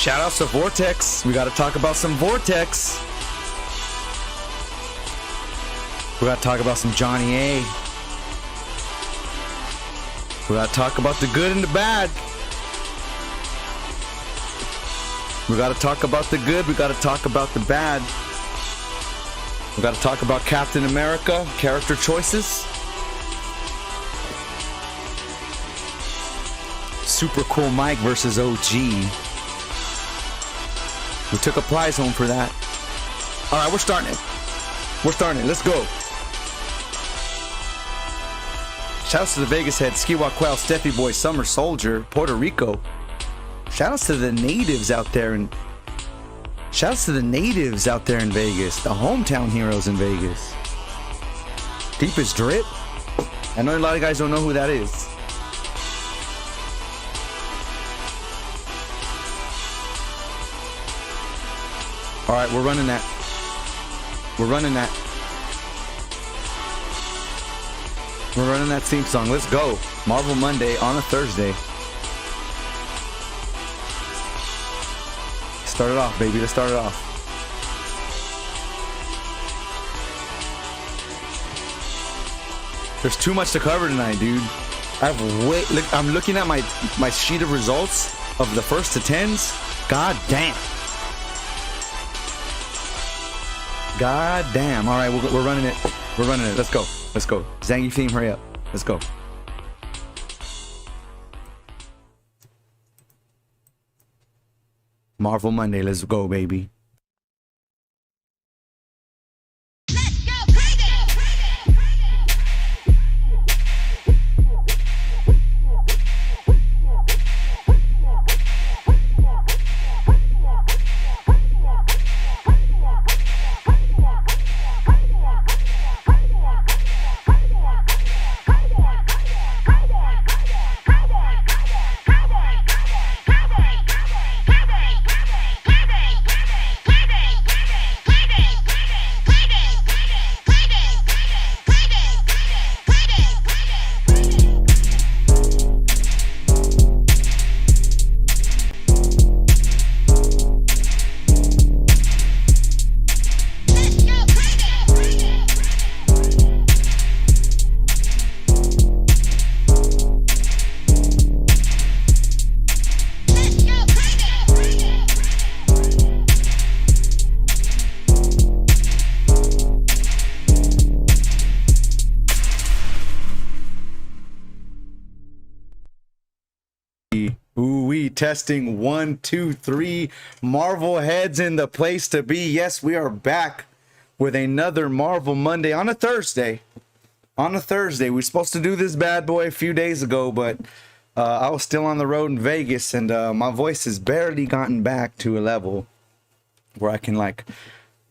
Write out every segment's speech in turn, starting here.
Shout outs to Vortex. We got to talk about some Vortex. We got to talk about some Johnny A. We got to talk about the good and the bad. We got to talk about the good. We got to talk about the bad. We got to talk about Captain America, character choices. Super Cool Mike versus OG. We took a prize home for that. All right, we're starting it. We're starting it. Let's go. Shouts to the Vegas Head, Skiwa Quail, Steffi Boy, Summer Soldier, Puerto Rico. Shoutouts to the natives out there in Vegas, the hometown heroes in Vegas. Deepest Drip. I know a lot of guys don't know who that is. All right, we're running that. We're running that theme song. Let's go. Marvel Monday on a Thursday. Start it off, baby. Let's start it off. There's too much to cover tonight, dude. I'm looking at my sheet of results of the first to 10s. God damn. God damn. All right, we're running it. We're running it. Let's go. Let's go. Zangy theme, hurry up. Let's go. Marvel Monday, let's go, baby. Let's go crazy! Testing 1, 2, 3. Marvel heads in the place to be. Yes, we are back with another Marvel Monday on a Thursday. On a Thursday. We were supposed to do this bad boy a few days ago, but I was still on the road in Vegas, and my voice has barely gotten back to a level where I can like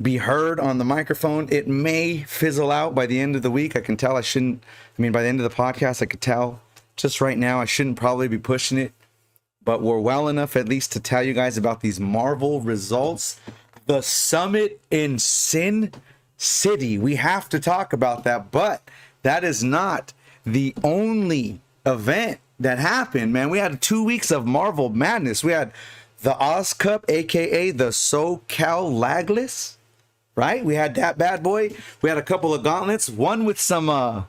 be heard on the microphone. It may fizzle out by the end of the week. I can tell I shouldn't. I mean, by the end of the podcast, I could tell just right now I shouldn't probably be pushing it. But we're well enough at least to tell you guys about these Marvel results. The Summit in Sin City. We have to talk about that. But that is not the only event that happened, man. We had 2 weeks of Marvel madness. We had the Oz Cup, a.k.a. the SoCal Lagless. Right? We had that bad boy. We had a couple of gauntlets. One with some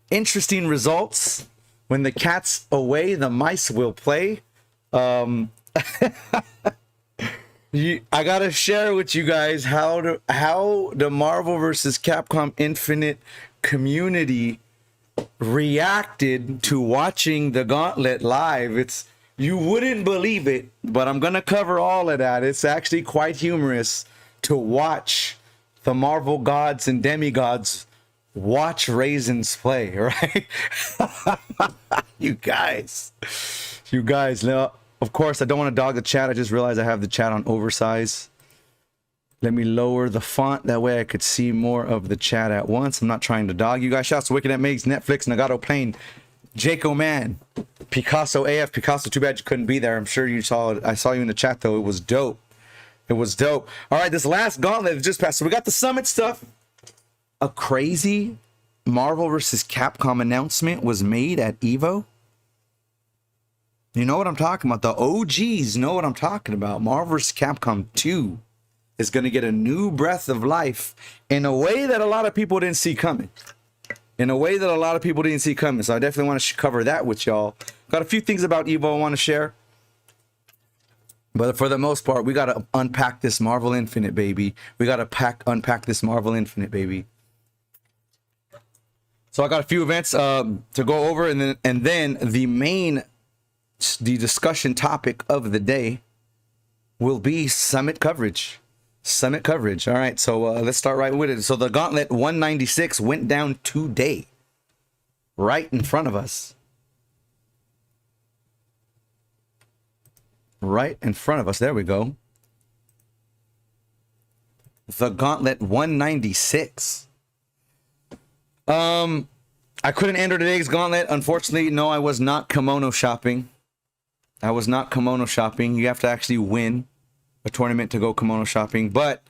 interesting results. When the cat's away, the mice will play. I gotta share with you guys how the Marvel vs. Capcom Infinite community reacted to watching the Gauntlet live. You wouldn't believe it, but I'm gonna cover all of that. It's actually quite humorous to watch the Marvel gods and demigods watch raisins play, right? you guys now, of course I don't want to dog the chat. I just realized I have the chat on oversize. Let me lower the font, that way I could see more of the chat at once. I'm not trying to dog you guys. Shouts to Wicked at Migs, Netflix, Nagato Plane, Jaco Man, Picasso AF. Picasso, too bad you couldn't be there. I'm sure you saw it. I saw you in the chat though. It was dope. All right, this last gauntlet just passed. So we got the Summit stuff. A crazy Marvel vs. Capcom announcement was made at Evo. You know what I'm talking about. The OGs know what I'm talking about. Marvel vs. Capcom 2 is going to get a new breath of life in a way that a lot of people didn't see coming. So I definitely want to cover that with y'all. Got a few things about Evo I want to share. But for the most part, we got to unpack this Marvel Infinite, baby. Unpack this Marvel Infinite, baby. So I got a few events to go over, and then the discussion topic of the day will be Summit coverage. All right, so let's start right with it. So the Gauntlet 196 went down today, right in front of us. There we go. The Gauntlet 196. I couldn't enter today's Gauntlet. Unfortunately, no, I was not kimono shopping. You have to actually win a tournament to go kimono shopping. But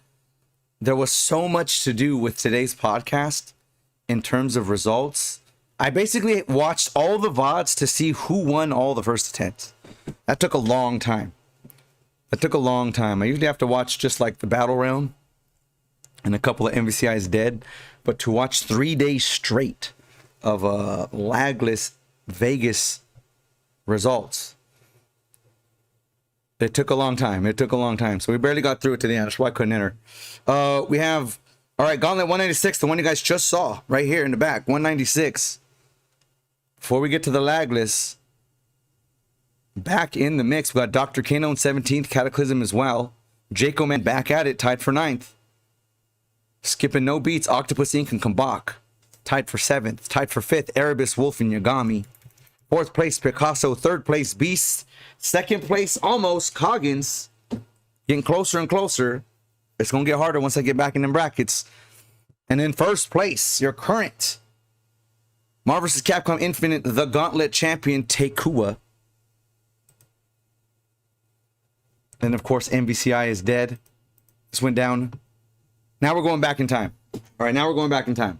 there was so much to do with today's podcast in terms of results. I basically watched all the VODs to see who won all the first attempts. That took a long time. I usually have to watch just like the battle realm and a couple of MVCI's dead. But to watch 3 days straight of Lagless Vegas results, it took a long time. So we barely got through it to the end. That's why I couldn't enter. We have, all right, Gauntlet 196, the one you guys just saw right here in the back, 196. Before we get to the Lagless, back in the mix, we got Dr. Kano in 17th, Cataclysm as well. Jaco Man back at it, tied for 9th. Skipping no beats, Octopus Inc. and Kambak, tied for 7th. Tied for 5th, Erebus, Wolf, and Yagami. 4th place, Picasso. 3rd place, Beast. 2nd place, almost, Coggins. Getting closer and closer. It's going to get harder once I get back in the brackets. And in 1st place, your current Marvel vs. Capcom Infinite, the Gauntlet champion, Takua. And of course, MVCI is dead. This went down. Now we're going back in time. All right, now we're going back in time.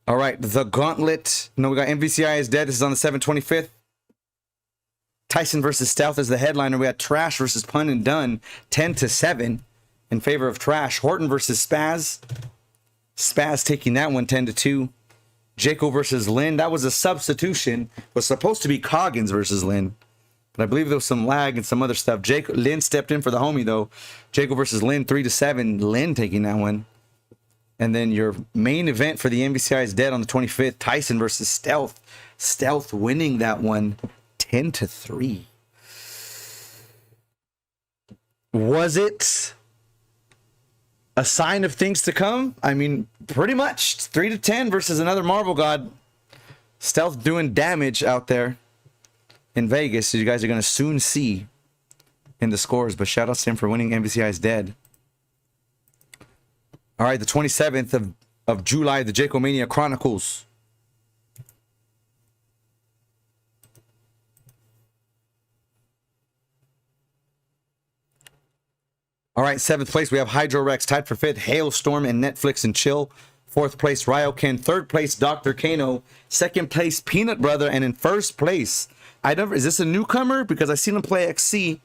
All right, the Gauntlet. No, we got MVCI is dead. This is on the 725th. Tyson versus Stealth is the headliner. We got Trash versus Pun and Dun, 10-7 in favor of Trash. Horton versus Spaz. Spaz taking that one 10-2. Jaco versus Lynn. That was a substitution. It was supposed to be Coggins versus Lynn, but I believe there was some lag and some other stuff. Lynn stepped in for the homie though. Jaco versus Lynn, 3-7. Lynn taking that one. And then your main event for the MVCI is dead on the 25th. Tyson versus Stealth. Stealth winning that one 10-3. Was it a sign of things to come? I mean, pretty much. 3-10 versus another Marvel God. Stealth doing damage out there in Vegas. So you guys are going to soon see in the scores. But shout out to him for winning MVCI is dead. All right, the 27th of July, the Jacomania Chronicles. All right, 7th place, we have Hydro Rex, tied for 5th, Hailstorm and Netflix and Chill. 4th place, Ryoken. 3rd place, Dr. Kano. 2nd place, Peanut Brother. And in 1st place, is this a newcomer? Because I seen him play XC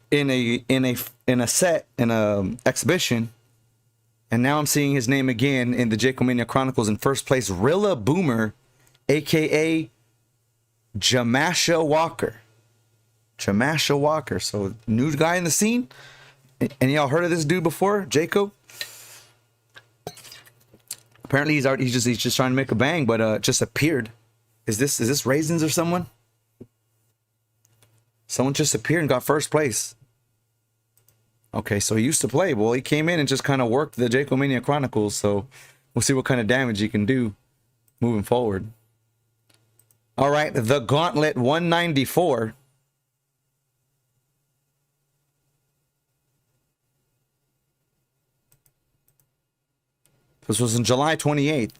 in a set, in a exhibition. And now I'm seeing his name again in the Jacomania Chronicles. In 1st place, Rilla Boomer, a.k.a. Jamasha Walker. So, new guy in the scene. And y'all heard of this dude before, Jaco? Apparently he's just trying to make a bang, but just appeared. Is this Raisins or someone? Someone just appeared and got 1st place. Okay, so he used to play. Well, he came in and just kind of worked the Jacomania Chronicles, so we'll see what kind of damage he can do moving forward. All right, the Gauntlet 194. This was on July 28th.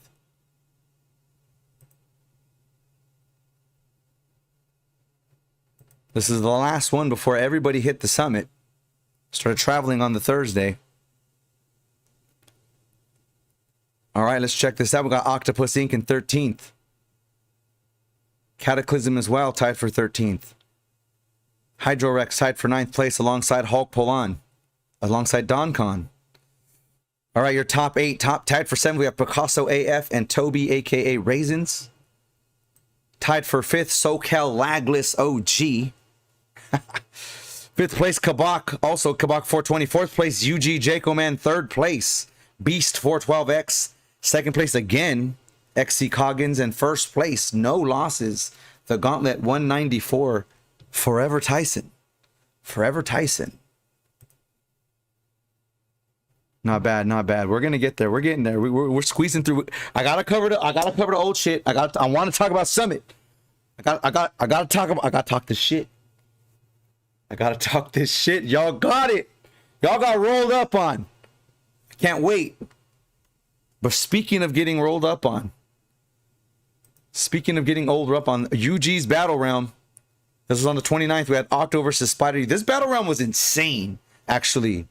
This is the last one before everybody hit the summit. Started traveling on the Thursday. All right, let's check this out. We got Octopus Inc. in 13th. Cataclysm as well, tied for 13th. Hydrorex tied for 9th place alongside Hulk Polan, alongside DonCon. All right, your top 8, tied for 7th. We have Picasso AF and Toby, aka Raisins. Tied for 5th, SoCal Lagless OG. 5th place, Kabak, also Kabak 420. 4th place, UG Jacoman. 3rd place, Beast 412X. 2nd place again, XC Coggins. And 1st place, no losses, the Gauntlet 194, Forever Tyson. Forever Tyson. Not bad, not bad. We're gonna get there. We're getting there. We're squeezing through. I gotta cover the old shit. I want to talk about Summit. I gotta talk this shit. I gotta talk this shit. Y'all got it. Y'all got rolled up on. I can't wait. But speaking of getting rolled up on, speaking of getting rolled up on, UG's Battle Realm. This was on the 29th. We had Octo versus Spider. This Battle Realm was insane, actually.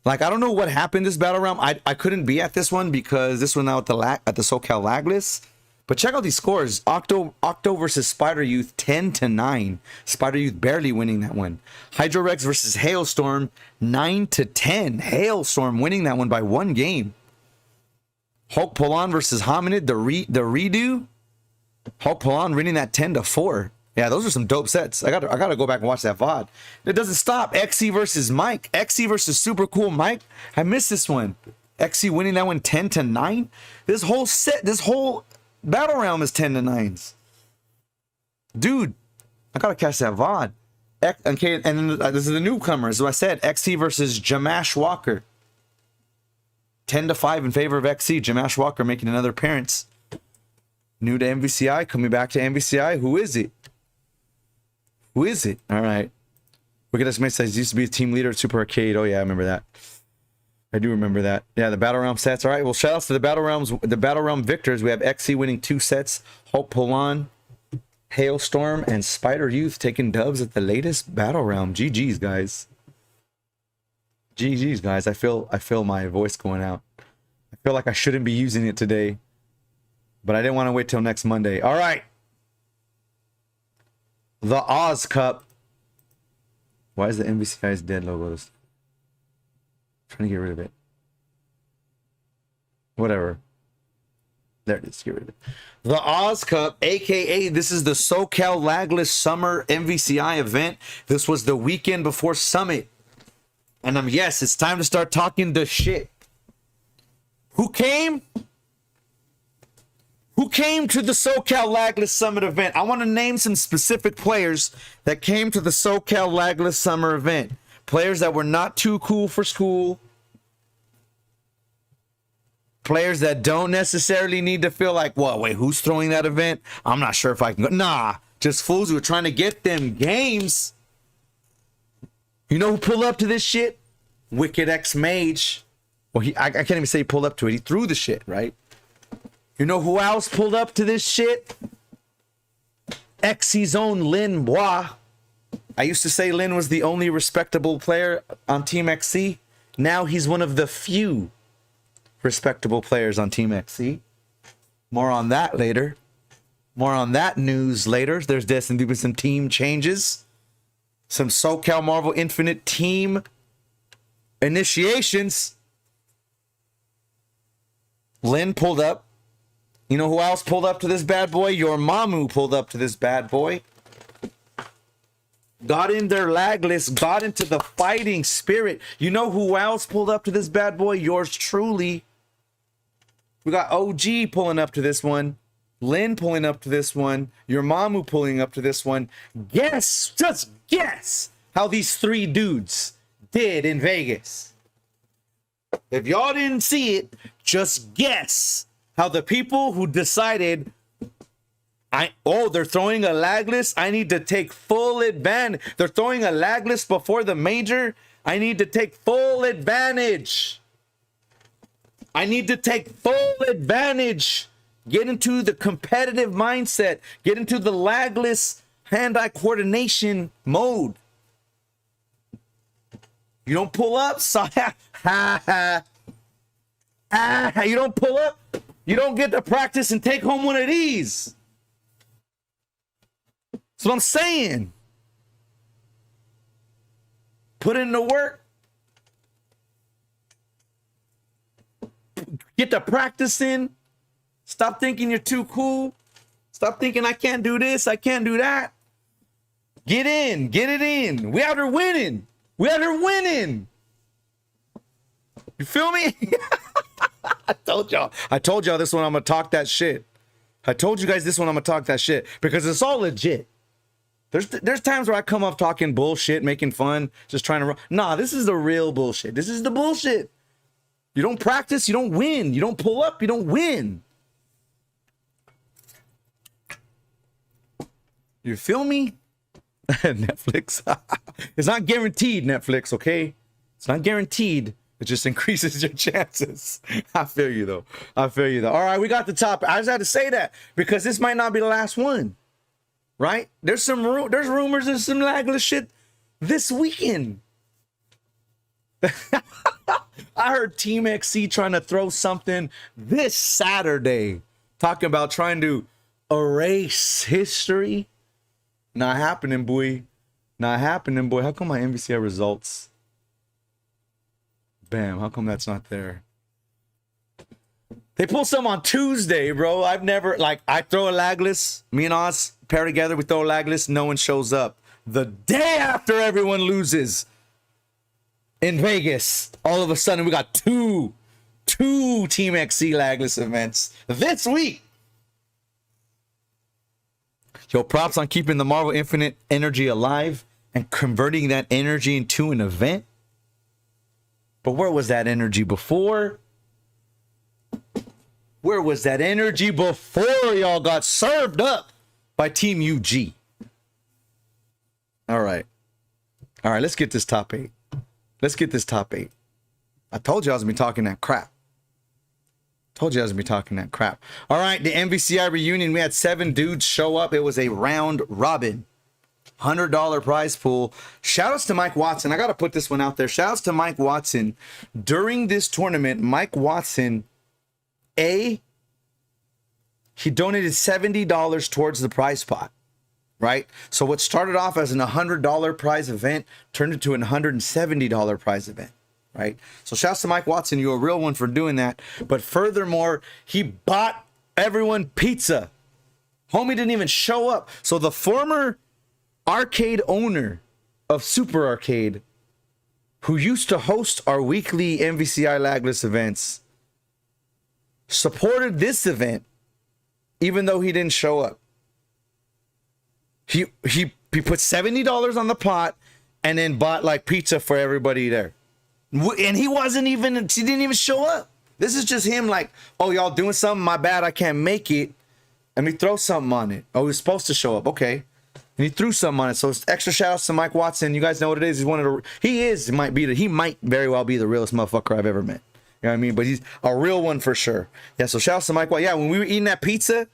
Like, I don't know what happened this Battle Realm. I couldn't be at this one because this one now at the SoCal Lagless. But check out these scores. Octo versus Spider Youth 10-9. Spider Youth barely winning that one. Hydrorex versus Hailstorm 9-10. Hailstorm winning that one by 1 game. Hulk Polan versus Hominid, the redo. Hulk Polan winning that 10-4. Yeah, those are some dope sets. I gotta go back and watch that VOD. It doesn't stop. XC versus Mike. XC versus Super Cool Mike. I missed this one. XC winning that one 10-9. This whole set, this whole Battle Realm is 10-9s. Dude, I gotta catch that VOD. Okay, and then this is the newcomers. So I said XC versus Jamash Walker. 10-5 in favor of XC. Jamash Walker making another appearance. New to MVCI, coming back to MVCI. Who is it? Who is it? All right. Look at this message. He used to be a team leader at Super Arcade. Oh yeah, I remember that. I do remember that. Yeah, the Battle Realm sets. All right. Well, shout outs to the Battle Realms, the Battle Realm victors. We have XC winning 2 sets. Hope Polan, Hailstorm, and Spider Youth taking dubs at the latest Battle Realm. GG's, guys. GG's, guys. I feel my voice going out. I feel like I shouldn't be using it today, but I didn't want to wait till next Monday. All right. The Oz Cup. Why is the MVCI's dead logo? Trying to get rid of it. Whatever. There it is. Get rid of it. The Oz Cup, aka this is the SoCal Lagless Summer MVCI event. This was the weekend before Summit. And yes, it's time to start talking the shit. Who came? Who came to the SoCal Lagless Summit event? I want to name some specific players that came to the SoCal Lagless Summer event. Players that were not too cool for school. Players that don't necessarily need to feel like, well, wait, who's throwing that event? I'm not sure if I can go. Nah, just fools who are trying to get them games. You know who pulled up to this shit? Wicked X Mage. Well, I can't even say he pulled up to it. He threw the shit, right? You know who else pulled up to this shit? XC's own Lin Bois. I used to say Lin was the only respectable player on Team XC. Now he's one of the few respectable players on Team XC. More on that later. More on that news later. There's destined to be some team changes. Some SoCal Marvel Infinite team initiations. Lin pulled up. You know who else pulled up to this bad boy? Your Mamu pulled up to this bad boy. Got in their Lagless, got into the fighting spirit. You know who else pulled up to this bad boy? Yours truly. We got OG pulling up to this one. Lin pulling up to this one. Your Mamu pulling up to this one. Guess, just guess how these 3 dudes did in Vegas. If y'all didn't see it, just guess how the people who decided, they're throwing a Lagless, I need to take full advantage. They're throwing a Lagless before the major, I need to take full advantage. I need to take full advantage. Get into the competitive mindset. Get into the Lagless hand-eye coordination mode. You don't pull up, so You don't pull up. You don't get to practice and take home one of these. That's what I'm saying. Put in the work. Get the practice in. Stop thinking you're too cool. Stop thinking I can't do this, I can't do that. Get in, get it in. We out here winning. We out here winning. You feel me? I told y'all this one I'm gonna talk that shit. I told you guys this one I'm gonna talk that shit because it's all legit. There's times where I come off talking bullshit, making fun, just trying to. Nah, this is the real bullshit. This is the bullshit. You don't practice, you don't win. You don't pull up, you don't win. You feel me? Netflix. It's not guaranteed, Netflix, okay? It's not guaranteed. It just increases your chances. I feel you, though. I feel you, though. All right, we got the top. I just had to say that because this might not be the last one, right? There's rumors and some Lagless shit this weekend. I heard Team XC trying to throw something this Saturday, talking about trying to erase history. Not happening, boy. Not happening, boy. How come my MVCI results? Bam. How come that's not there? They pull some on Tuesday, bro. I've never, like, I throw a Lagless. Me and Oz pair together. We throw a Lagless. No one shows up. The day after everyone loses in Vegas, all of a sudden we got two Team XC Lagless events this week. Yo, props on keeping the Marvel Infinite energy alive and converting that energy into an event. But where was that energy before? Where was that energy before y'all got served up by Team UG? All right, let's get this top 8. Let's get this top 8. I told you I was going to be talking that crap. All right, the MVCI reunion. We had 7 dudes show up. It was a round robin. $100 prize pool. Shout outs to Mike Watson. I got to put this one out there. Shout outs to Mike Watson. During this tournament, Mike Watson, he donated $70 towards the prize pot, right? So what started off as an $100 prize event turned into a $170 prize event. Right. So shouts to Mike Watson. You're a real one for doing that. But furthermore, he bought everyone pizza. Homie didn't even show up. So the former arcade owner of Super Arcade, who used to host our weekly MVCI Lagless events, supported this event, even though he didn't show up. He put $70 on the pot and then bought like pizza for everybody there. And he didn't even show up. This is just him like, oh, y'all doing something? My bad, I can't make it. Let me throw something on it. Oh, he's supposed to show up. Okay. And he threw something on it. So it's extra shout outs to Mike Watson. You guys know what it is. He might very well be the realest motherfucker I've ever met. You know what I mean? But he's a real one for sure. Yeah, so shout outs to Mike Watson. Yeah, when we were eating that pizza,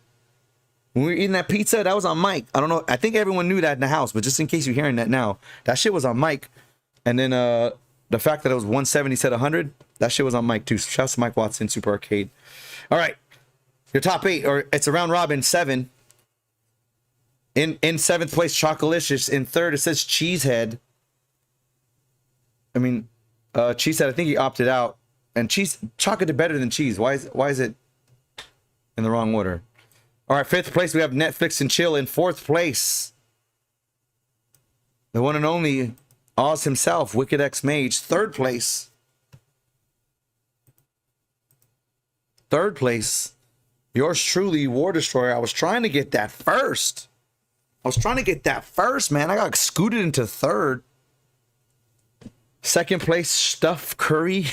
that was on Mike. I don't know. I think everyone knew that in the house, but just in case you're hearing that now, that shit was on Mike. And then the fact that it was 170 said 100, that shit was on Mike too. So shout out to Mike Watson, Super Arcade. All right, your top 8, or it's a round robin 7. In 7th place, Chocolicious. In 3rd, it says Cheesehead. I mean, Cheesehead. I think he opted out. And Chocolate did better than Cheese. Why is it in the wrong order? All right, 5th place, we have Netflix and Chill. In 4th place, the one and only Oz himself, Wicked X Mage. 3rd place, yours truly, War Destroyer. I was trying to get that first. Man. I got scooted into 3rd. 2nd place, Stuff Curry.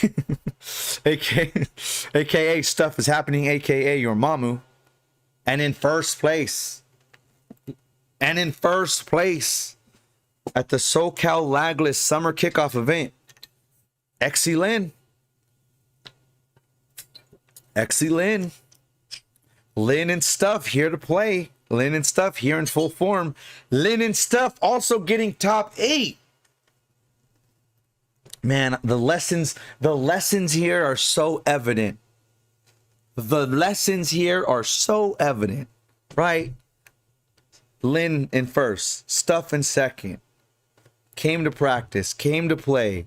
AKA Stuff is Happening, AKA your mamu. And in first place, at the SoCal Lagless Summer Kickoff event, XC Lynn. Lynn and Stuff here to play. Lynn and Stuff here in full form. Lynn and Stuff also getting top 8. Man, the lessons here are so evident. The lessons here are so evident, right? Lynn in first, Stuff in second. Came to practice, came to play,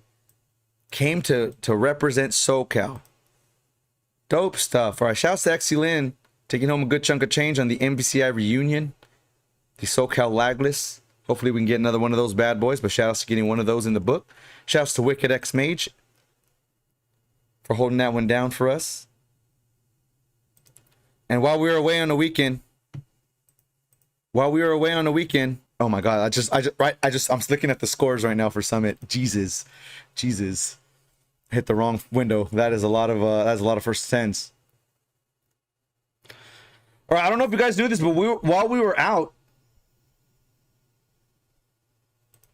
came to represent SoCal. Dope stuff. All right, shouts to XC Lynn, taking home a good chunk of change on the MVCI reunion, the SoCal Lagless. Hopefully we can get another one of those bad boys, but shouts to getting one of those in the book. Shouts to Wicked X Mage for holding that one down for us. And while we were away on the weekend, oh my God, I'm looking at the scores right now for Summit. Jesus. Hit the wrong window. That is a lot of first tens. All right, I don't know if you guys knew this, but while we were out,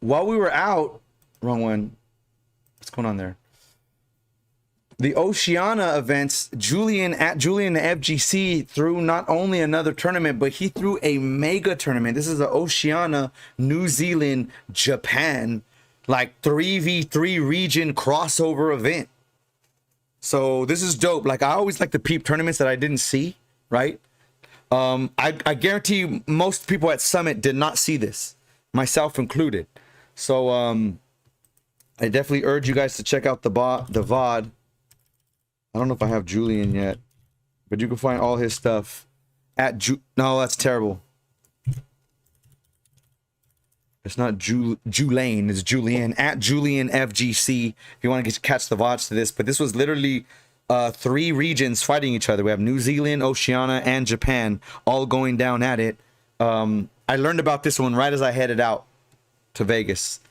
wrong one. What's going on there? The Oceana events, Julian FGC threw not only another tournament, but he threw a mega tournament. This is the Oceana, New Zealand, Japan, like 3v3 region crossover event. So this is dope. Like, I always like to peep tournaments that I didn't see, right? I guarantee most people at Summit did not see this, myself included. So I definitely urge you guys to check out the VOD. I don't know if I have Julian yet, but you can find all his stuff at no, that's terrible. It's not Julane, it's Julian, at Julian FGC. If you want to catch the VODs to this, but this was literally 3 regions fighting each other. We have New Zealand, Oceana, and Japan all going down at it. I learned about this one right as I headed out to Vegas.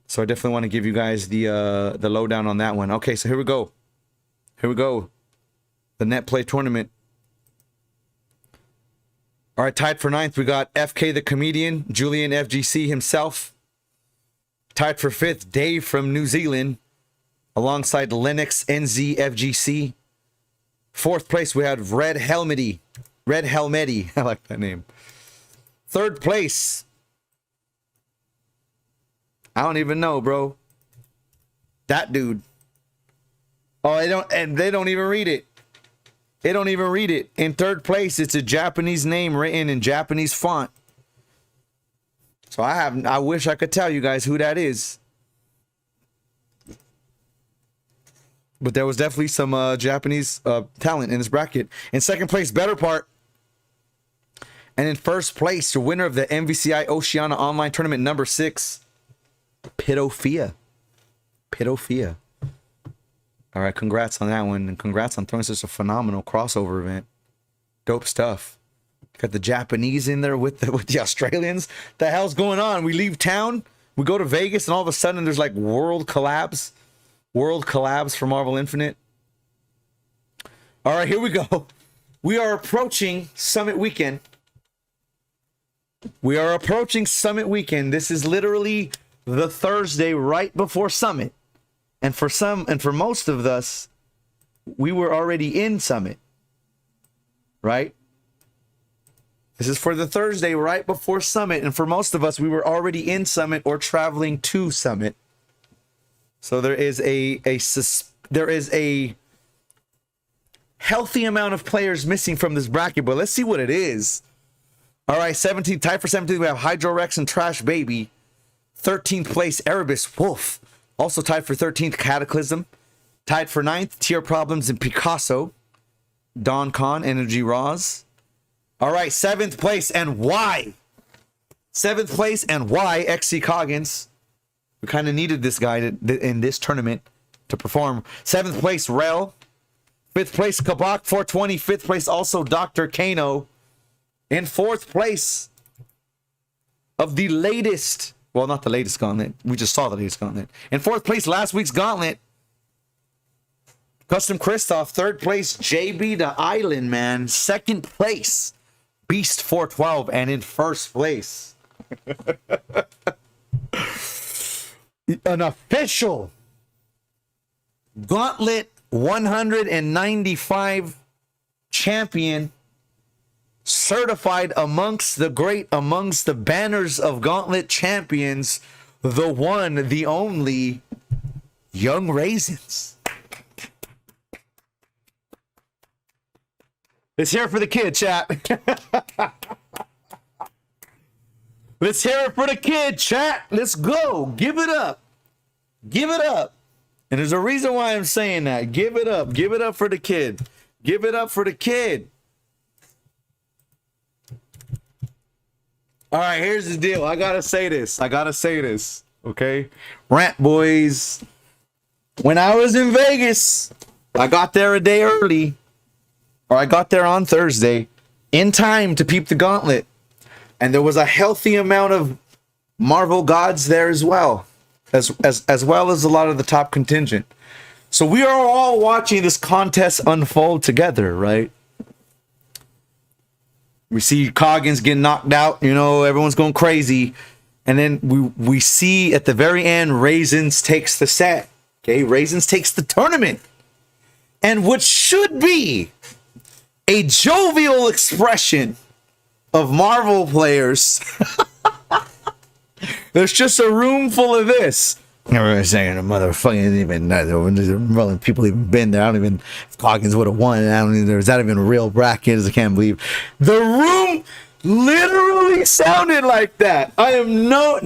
So I definitely want to give you guys the lowdown on that one. Okay, so here we go. The net play tournament. All right, tied for 9th, we got FK the comedian, Julian FGC himself. Tied for 5th, Dave from New Zealand, alongside Lennox NZ FGC. 4th place, we had Red Helmety. I like that name. 3rd place, I don't even know, bro. That dude. Oh, they don't even read it. In 3rd place, it's a Japanese name written in Japanese font. So I wish I could tell you guys who that is. But there was definitely some Japanese talent in this bracket. In 2nd place, Better Part. And in 1st place, the winner of the MVCI Oceana Online Tournament number 6, Pitofia. All right, congrats on that one, and congrats on throwing such a phenomenal crossover event. Dope stuff. Got the Japanese in there with the Australians. The hell's going on? We leave town, we go to Vegas, and all of a sudden there's like world collabs for Marvel Infinite. All right, here we go. We are approaching Summit Weekend. This is literally the Thursday right before Summit. And for most of us, we were already in Summit, right? This is for the Thursday right before Summit. And for most of us, we were already in Summit or traveling to Summit. So there is a healthy amount of players missing from this bracket, but let's see what it is. All right, 17th, tied for 17th, we have Hydrorex and Trash Baby. 13th place, Erebus Wolf. Also tied for 13th, Cataclysm. Tied for 9th, Tier Problems and Picasso. Don Con, Energy Roz. All right, 7th place, and why? 7th place, and why? XC Coggins. We kind of needed this guy in this tournament to perform. 7th place, Rel. 5th place, Kabak 420. 5th place, also Dr. Kano. In 4th place of the latest... Well, not the latest Gauntlet. We just saw the latest Gauntlet. In 4th place, last week's Gauntlet. Custom Christoph. 3rd place, JB the Island Man. 2nd place, Beast 412. And in 1st place, an official Gauntlet 195 champion. Certified amongst the great, amongst the banners of Gauntlet champions, the one, the only, Young Raisins. Let's hear it for the kid, chat. Let's hear it for the kid, chat. Let's go. Give it up. Give it up. And there's a reason why I'm saying that. Give it up. Give it up for the kid. Give it up for the kid. All right, here's the deal. I gotta say this. Okay? Rant boys. When I was in Vegas, I got there a day early. Or I got there on Thursday. In time to peep the Gauntlet. And there was a healthy amount of Marvel gods there as well. As well as a lot of the top contingent. So we are all watching this contest unfold together, right? We see Coggins getting knocked out, you know, everyone's going crazy. And then we see at the very end, Raisins takes the set. Okay, Raisins takes the tournament. And what should be a jovial expression of Marvel players, there's just a room full of this. Everyone's saying the motherfucking didn't even know. People even been there. I don't even if Coggins would have won. I don't even there's not even real brackets. I can't believe the room literally sounded like that. I am no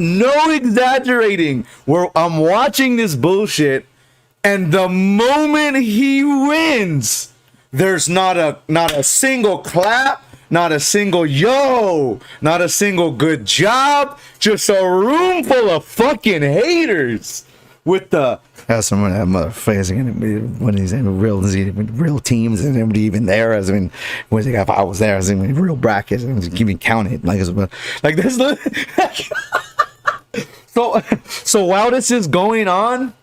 exaggerating. Where I'm watching this bullshit, and the moment he wins, there's not a single clap. Not a single yo, not a single good job, just a room full of fucking haters with the some of that motherfuckers gonna be one of these real teams and nobody even there. As I mean, if I was there, as I mean, real brackets and even counted like this. So while this is going on,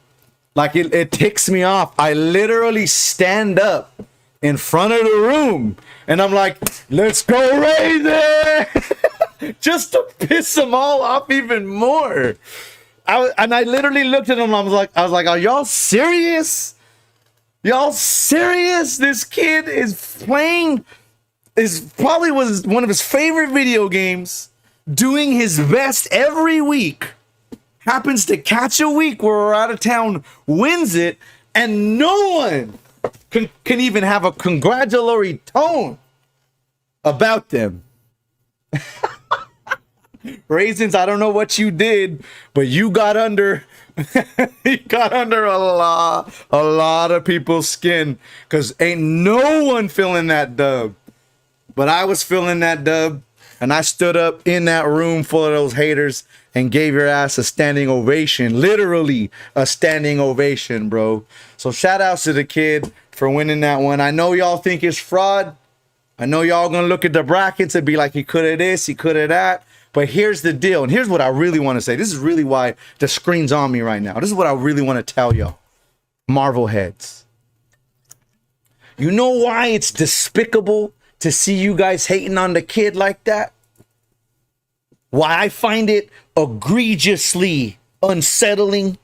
like it ticks me off. I literally stand up in front of the room and I'm like, let's go Raiders! Just to piss them all off even more. I literally looked at them. I was like, are y'all serious? Y'all serious? This kid is probably was one of his favorite video games, doing his best every week, happens to catch a week where we're out of town, wins it, and no one can even have a congratulatory tone about them. Raisins, I don't know what you did, but you got under a lot of people's skin, because ain't no one feeling that dub. But I was feeling that dub, and I stood up in that room full of those haters and gave your ass a standing ovation. Literally a standing ovation, bro. So shout outs to the kid for winning that one. I know y'all think it's fraud. I know y'all gonna look at the brackets and be like, he could have this, he could have that. But here's the deal, and here's what I really want to say. This is really why the screen's on me right now. This is what I really want to tell y'all, Marvel heads. You know why it's despicable to see you guys hating on the kid like that? Why I find it egregiously unsettling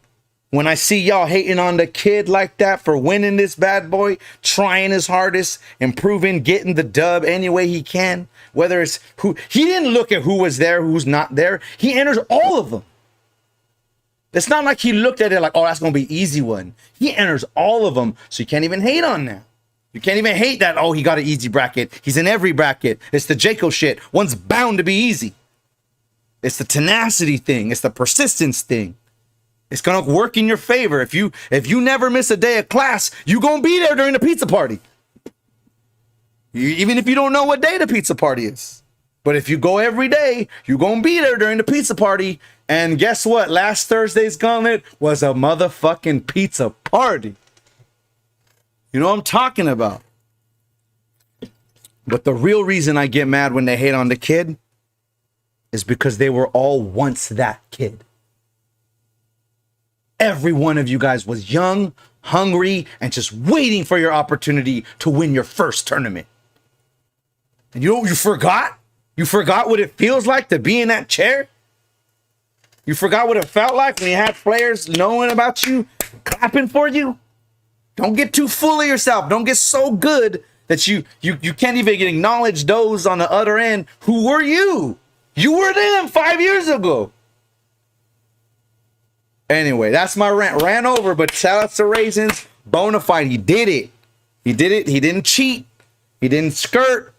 when I see y'all hating on the kid like that for winning this bad boy, trying his hardest, improving, getting the dub any way he can. Whether it's who, he didn't look at who was there, who's not there. He enters all of them. It's not like he looked at it like, oh, that's going to be an easy one. He enters all of them, so you can't even hate on that. You can't even hate that, oh, he got an easy bracket. He's in every bracket. It's the Jaco shit. One's bound to be easy. It's the tenacity thing. It's the persistence thing. It's gonna work in your favor. If you never miss a day of class, you gonna be there during the pizza party. Even if you don't know what day the pizza party is. But if you go every day, you gonna be there during the pizza party. And guess what? Last Thursday's Gauntlet was a motherfucking pizza party. You know what I'm talking about. But the real reason I get mad when they hate on the kid is because they were all once that kid. Every one of you guys was young, hungry, and just waiting for your opportunity to win your first tournament. And you know what you forgot? You forgot what it feels like to be in that chair? You forgot what it felt like when you had players knowing about you, clapping for you? Don't get too full of yourself. Don't get so good that you can't even acknowledge those on the other end who were you. You were them 5 years ago. Anyway, that's my rant. Ran over, but shout out to Raisins. Bonafide. He did it. He did it. He didn't cheat. He didn't skirt.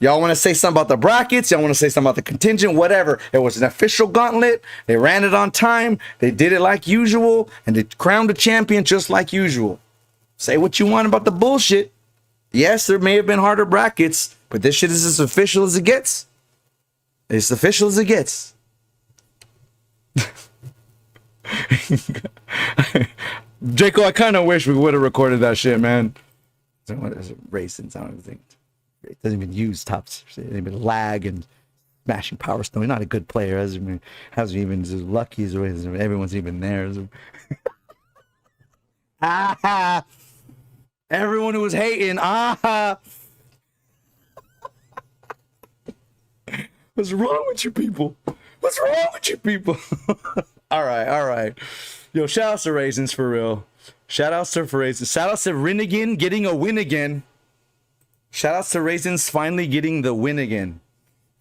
Y'all want to say something about the brackets? Y'all want to say something about the contingent? Whatever. It was an official gauntlet. They ran it on time. They did it like usual. And they crowned the champion just like usual. Say what you want about the bullshit. Yes, there may have been harder brackets, but this shit is as official as it gets. It's official as it gets. Jaco, I kind of wish we would have recorded that shit, man. What is it? Raisins. I don't even think. It doesn't even use tops. It doesn't even lag and smashing power stone. He's not a good player. Hasn't even as lucky as everyone's even there. Ah, everyone who was hating. What's wrong with you people? What's wrong with you people? All right. Yo, shout outs to Raisins for real. Shout outs to Raisins. Shout outs to Rinnigan getting a win again. Shout outs to Raisins finally getting the win again.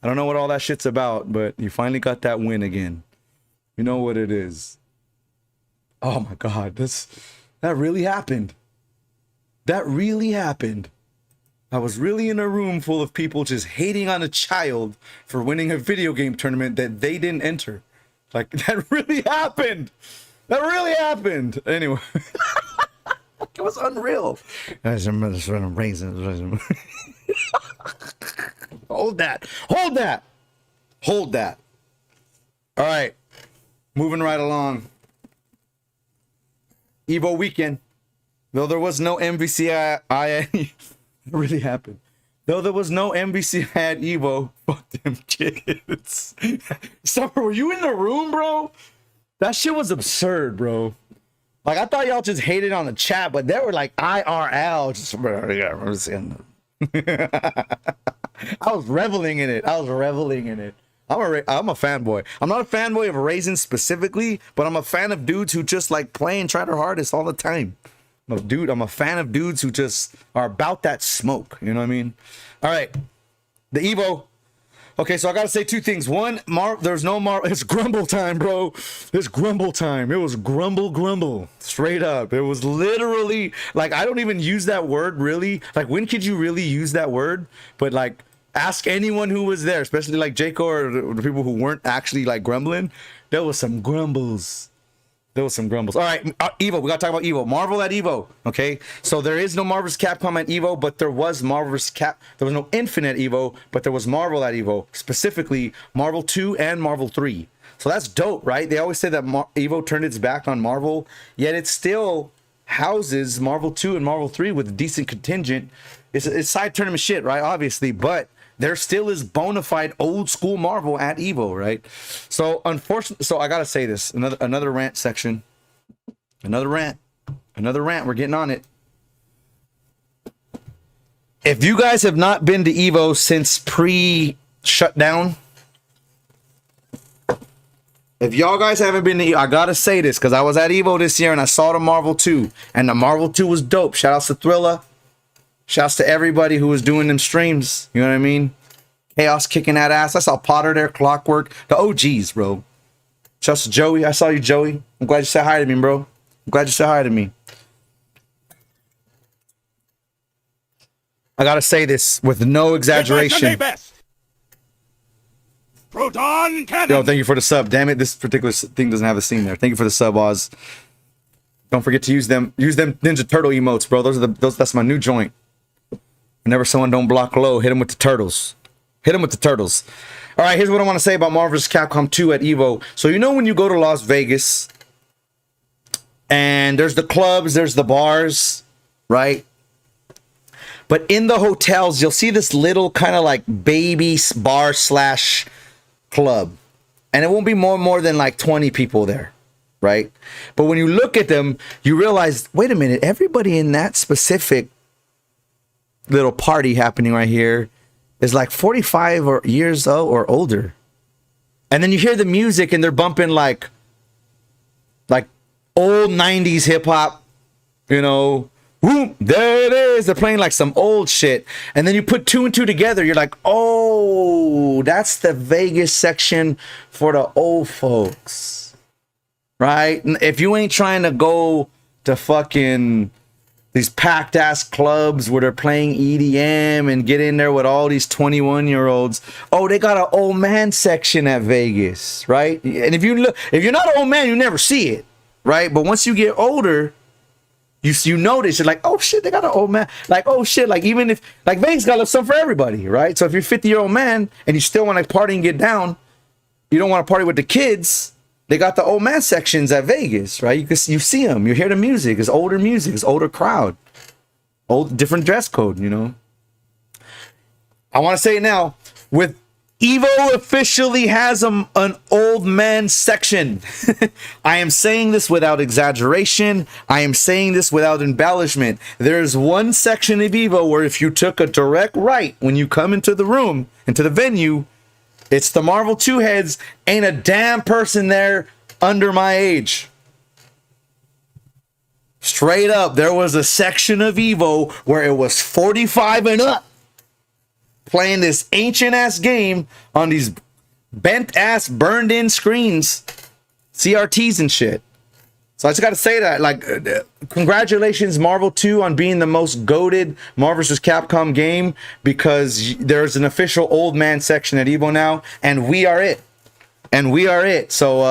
I don't know what all that shit's about, but you finally got that win again. You know what it is. Oh my God, that really happened. That really happened. I was really in a room full of people just hating on a child for winning a video game tournament that they didn't enter. Like, that really happened. That really happened. Anyway. It was unreal. Raisins. Hold that. All right. Moving right along. Evo weekend. Though there was no MVCI, it really happened. Though there was no MVCI at Evo, fuck them kids. Summer, were you in the room, bro? That shit was absurd, bro. Like, I thought y'all just hated on the chat, but they were like IRL. I was reveling in it. I'm a fanboy. I'm not a fanboy of Raisins specifically, but I'm a fan of dudes who just like play and try their hardest all the time. I'm a fan of dudes who just are about that smoke. You know what I mean? All right. The Evo. Okay, so I got to say two things. One, there's no it's grumble time, bro. It's grumble time. It was grumble. Straight up. It was literally, like, I don't even use that word, really. Like, when could you really use that word? But, like, ask anyone who was there, especially, like, Jaco or the people who weren't actually, like, grumbling. There was some grumbles. All right, Evo. We got to talk about Evo. Marvel at Evo, okay? So there is no Marvel vs. Capcom at Evo, but there was Marvel vs. There was no Infinite Evo, but there was Marvel at Evo. Specifically, Marvel 2 and Marvel 3. So that's dope, right? They always say that Evo turned its back on Marvel, yet it still houses Marvel 2 and Marvel 3 with a decent contingent. It's side tournament shit, right? Obviously, but there still is bona fide old school Marvel at Evo, right? So unfortunately, I gotta say this. Another rant section. Another rant. We're getting on it. If you guys have not been to Evo since pre-shutdown, if y'all guys haven't been to Evo, I gotta say this because I was at Evo this year and I saw the Marvel 2, and the Marvel 2 was dope. Shout outs to Thrilla. Shouts to everybody who was doing them streams. You know what I mean? Chaos kicking that ass. I saw Potter there, Clockwork. The OGs, bro. Shouts to Joey. I saw you, Joey. I'm glad you said hi to me, bro. I gotta say this with no exaggeration. Proton cannon. Yo, thank you for the sub. Damn it, this particular thing doesn't have a scene there. Thank you for the sub, Oz. Don't forget to use them Ninja Turtle emotes, bro. That's my new joint. Whenever someone don't block low, hit them with the turtles. All right, here's what I want to say about Marvel vs. Capcom 2 at Evo. So you know when you go to Las Vegas and there's the clubs, there's the bars, right? But in the hotels, you'll see this little kind of like baby bar / club. And it won't be more than like 20 people there, right? But when you look at them, you realize, wait a minute, everybody in that specific little party happening right here is like 45 years old or older. And then you hear the music and they're bumping like old 90s hip hop, you know, whoop, there it is. They're playing like some old shit. And then you put two and two together. You're like, oh, that's the Vegas section for the old folks, right? If you ain't trying to go to fucking these packed ass clubs where they're playing EDM and get in there with all these 21-year-olds. Oh, they got an old man section at Vegas, right? And if you're not an old man, you never see it, right? But once you get older, you notice, you're like, oh shit, they got an old man. Like, oh shit, like even if like Vegas got something for everybody, right? So if you're a 50-year-old man and you still want to party and get down, you don't want to party with the kids. They got the old man sections at Vegas, right? You see them, you hear the music. It's older music, it's older crowd, different dress code. You know. I want to say it now. With Evo officially has an old man section. I am saying this without exaggeration. I am saying this without embellishment. There's one section of Evo where if you took a direct right when you come into the room, into the venue, it's the Marvel 2 heads. Ain't a damn person there under my age. Straight up, there was a section of Evo where it was 45 and up. Playing this ancient ass game on these bent ass burned in screens, CRTs and shit. So I just got to say that, like, congratulations Marvel 2 on being the most goated Marvel vs. Capcom game, because there's an official old man section at Evo now, and we are it. And we are it. So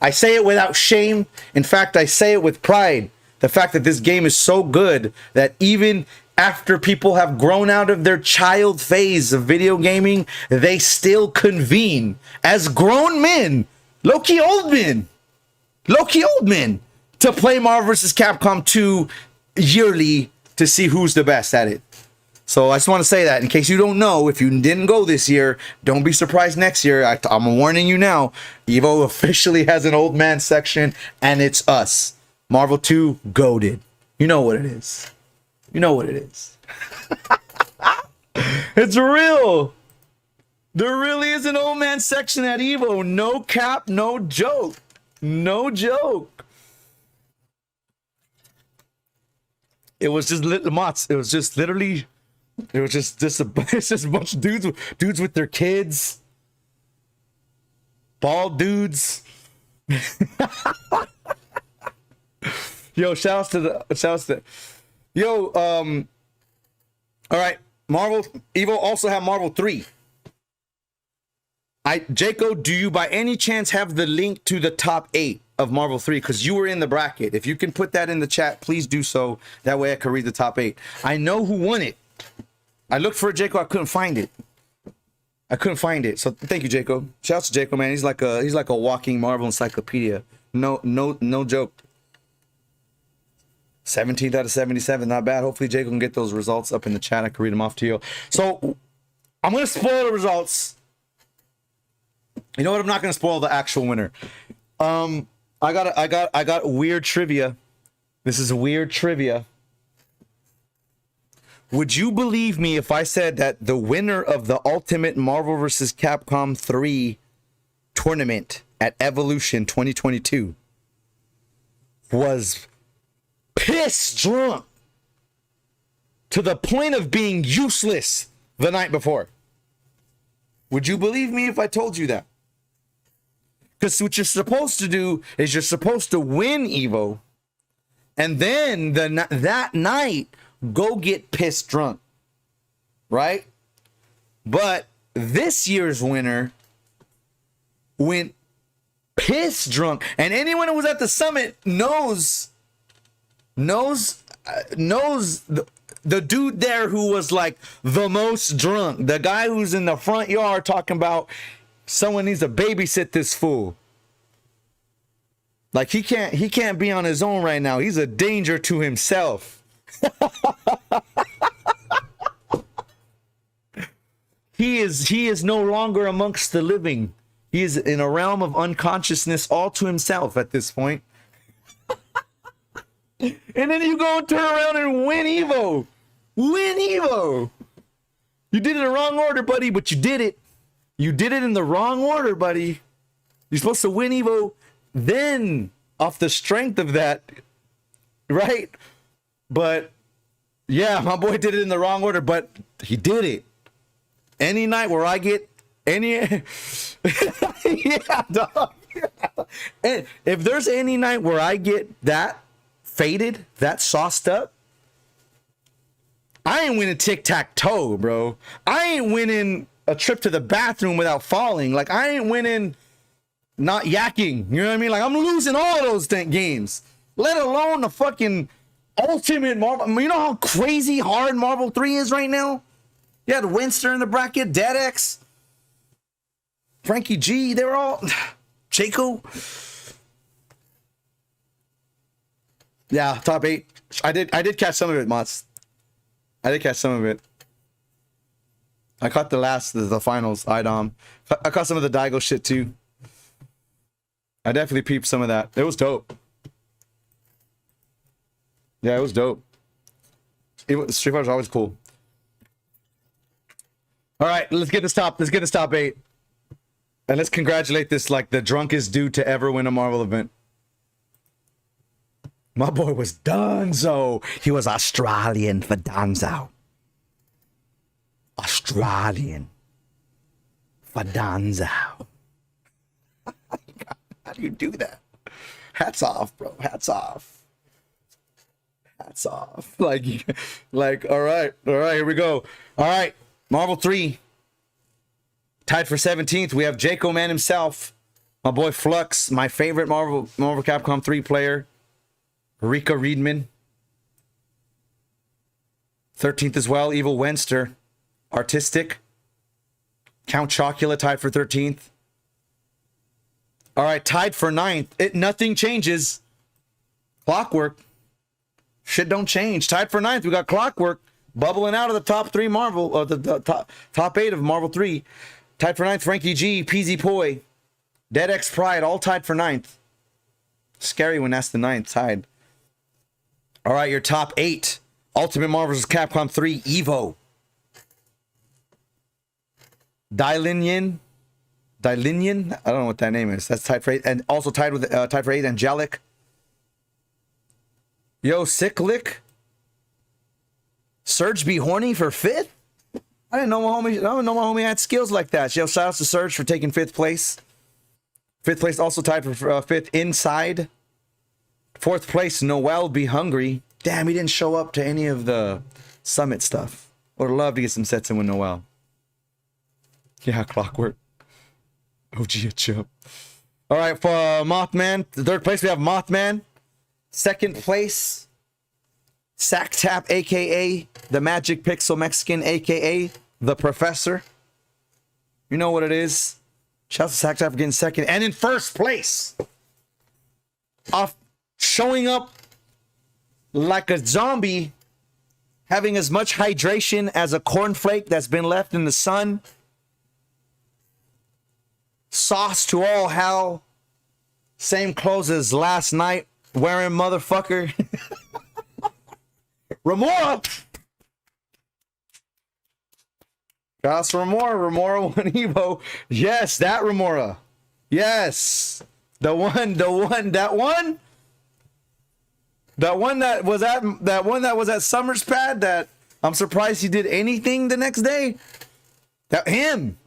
I say it without shame. In fact, I say it with pride. The fact that this game is so good that even after people have grown out of their child phase of video gaming, they still convene as grown men, low-key old men, to play Marvel vs. Capcom 2 yearly to see who's the best at it. So I just want to say that in case you don't know, if you didn't go this year, don't be surprised next year. I'm warning you now. Evo officially has an old man section, and it's us. Marvel 2 goated. You know what it is. You know what it is. It's real. There really is an old man section at Evo. No cap, no joke. No joke. It was just little mots. It was just literally, it's just a bunch of dudes with their kids. Bald dudes. Yo, shouts to yo, all right. Evo also have Marvel 3. Jaco, do you by any chance have the link to the top 8 of Marvel 3? Because you were in the bracket. If you can put that in the chat, please do so. That way I can read the top 8. I know who won it. I looked for it, Jaco. I couldn't find it. So thank you, Jaco. Shouts to Jaco, man. He's like a walking Marvel encyclopedia. No joke. 17th out of 77, not bad. Hopefully Jacob can get those results up in the chat. I can read them off to you. So I'm gonna spoil the results. You know what? I'm not gonna spoil the actual winner. I got weird trivia. This is weird trivia. Would you believe me if I said that the winner of the Ultimate Marvel vs. Capcom 3 tournament at Evolution 2022 was piss drunk to the point of being useless the night before? Would you believe me if I told you that? Because what you're supposed to do is you're supposed to win Evo, and then that night go get pissed drunk, right? But this year's winner went piss drunk, and anyone who was at the summit knows the dude there who was like the most drunk, the guy who's in the front yard talking about someone needs to babysit this fool. Like he can't be on his own right now. He's a danger to himself. He is no longer amongst the living. He is in a realm of unconsciousness all to himself at this point. And then you go and turn around and win Evo. Win Evo. You did it in the wrong order, buddy, but you did it. You did it in the wrong order, buddy. You're supposed to win Evo, then off the strength of that, right? But yeah, my boy did it in the wrong order, but he did it. Any night where I get any yeah, dog. And if there's any night where I get that faded, that sauced up, I ain't winning tic-tac-toe, bro. I ain't winning a trip to the bathroom without falling. Like, I ain't winning not yakking. You know what I mean? Like, I'm losing all those games. Let alone the fucking ultimate Marvel. You know how crazy hard Marvel 3 is right now? You had Winster in the bracket, DeadX, Frankie G. They were all... Jaco. Yeah, top 8. I did catch some of it, Mots. I did catch some of it. I caught the finals, IDOM. I caught some of the Daigo shit too. I definitely peeped some of that. It was dope. Yeah, it was dope. Street Fighter's always cool. All right, let's get this top 8. And let's congratulate this like the drunkest dude to ever win a Marvel event. My boy was Donzo. He was Australian for Donzo. Australian for Donzo. How do you do that? Hats off, bro. Hats off. Hats off. Like, all right, here we go. All right, Marvel 3. Tied for 17th, we have Jaco Man himself. My boy Flux, my favorite Marvel Capcom 3 player. Rika Reedman. 13th as well, Evil Wenster. Artistic. Count Chocula tied for 13th. All right, tied for 9th. Nothing changes. Clockwork. Shit don't change. Tied for 9th, we got Clockwork bubbling out of the top 3 Marvel, or the top 8 of Marvel 3. Tied for 9th, Frankie G, Peasy Poi, DeadX Pride, all tied for 9th. Scary when that's the 9th tied. All right, your top 8. Ultimate Marvel vs. Capcom 3, Evo. Dylinian. I don't know what that name is. That's tied for 8. And also tied for 8, Angelic. Yo, Cyclic. Surge Be Horny for 5th? I didn't know my homie had skills like that. Yo, shout out to Surge for taking 5th place. 5th place also tied for 5th, Inside. 4th place, Noel Be Hungry. Damn, he didn't show up to any of the Summit stuff. Would love to get some sets in with Noel. Yeah, Clockwork. OG a chip. All right, for Mothman, the 3rd place, we have Mothman. 2nd place, Sack Tap, aka the Magic Pixel Mexican, aka the Professor. You know what it is. Shout out to Sack Tap for getting 2nd. And in 1st place, off showing up like a zombie, having as much hydration as a cornflake that's been left in the sun. Sauce to all hell. Same clothes as last night. Wearing motherfucker. Remora. Shout Remora won Evo. Yes, that Remora. Yes. That one that was at Summer's Pad that I'm surprised he did anything the next day. That him.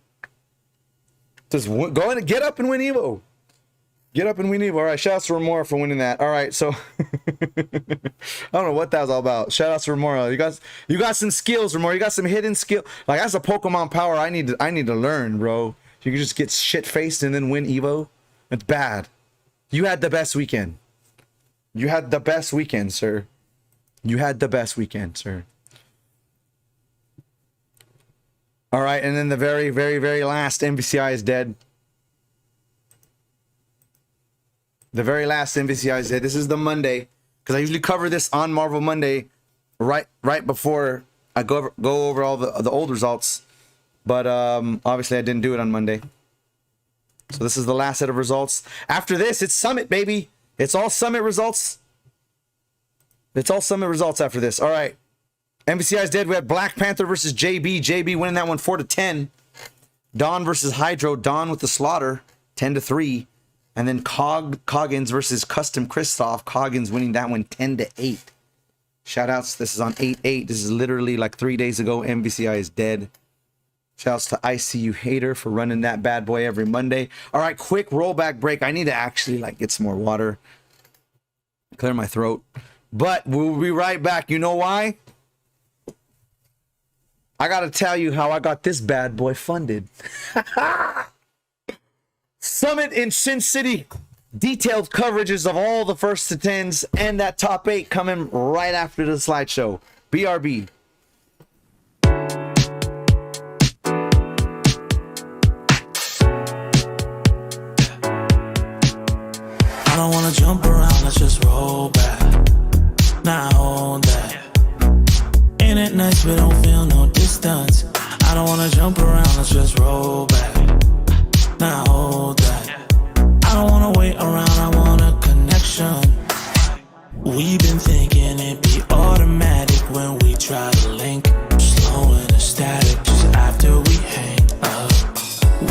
Just go and get up and win Evo. Get up and win Evo. All right, shout out to Remora for winning that. All right, so I don't know what that was all about. Shout out to Remora. You got some skills, Remora. You got some hidden skill. Like, that's a Pokemon power I need to learn, bro. You can just get shit faced and then win Evo. It's bad. You had the best weekend. You had the best weekend, sir. You had the best weekend, sir. All right, and then the very, very, very last MVCI is dead. The very last MVCI is dead. This is the Monday, because I usually cover this on Marvel Monday, right before I go over all the old results. But obviously I didn't do it on Monday. So this is the last set of results. After this, it's Summit, baby. It's all Summit results. It's all Summit results after this. All right. MVCI is dead. We had Black Panther versus JB. JB winning that one 4-10. Dawn versus Hydro. Dawn with the slaughter 10-3. And then Coggins versus Custom Christoph. Coggins winning that one 10-8. Shout outs. This is on 8-8. This is literally like 3 days ago. MVCI is dead. Shout outs to ICU Hater for running that bad boy every Monday. All right, quick rollback break. I need to actually get some more water. Clear my throat. But we'll be right back. You know why? I gotta tell you how I got this bad boy funded. Summit in Sin City. Detailed coverages of all the first to tens and that top 8 coming right after the slideshow. BRB. I don't wanna jump around, let's just roll back. Now hold that. Ain't it nice we don't feel no distance? I don't wanna jump around, let's just roll back. Now hold that. I don't wanna wait around, I want a connection. We've been thinking it'd be automatic when we try to link. Slow and static just after we hang up.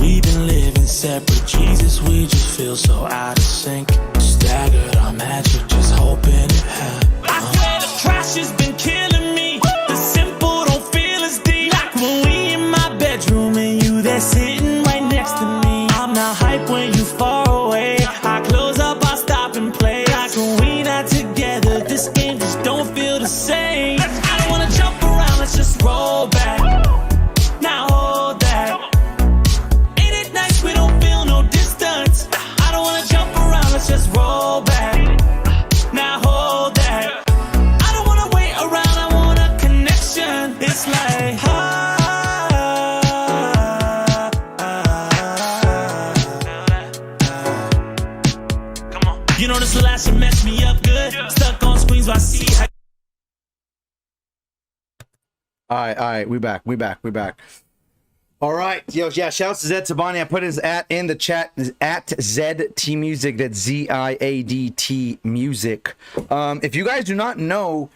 We've been living separate, Jesus, we just feel so out of sync. Staggered our magic, just hoping it happens. I swear the crash has been killing me. The simple don't feel as deep. Like when we in my bedroom and you there sitting right next to me. I'm not hype when you far away. I close up, I stop and play. Like when we not together, this game just don't feel the same. I don't wanna jump around, let's just roll back. Now hold that. Ain't it nice we don't feel no distance? I don't wanna jump around, let's just roll back. Now hold that. I don't wanna wait around, I want a connection. It's like come on. You know this last shit messed me up good. Stuck on screens while I see how. All right, we back. All right, yo, yeah, shouts to Zettabond. I put his in the chat, at ZT Music, that's ZIADT Music. If you guys do not know,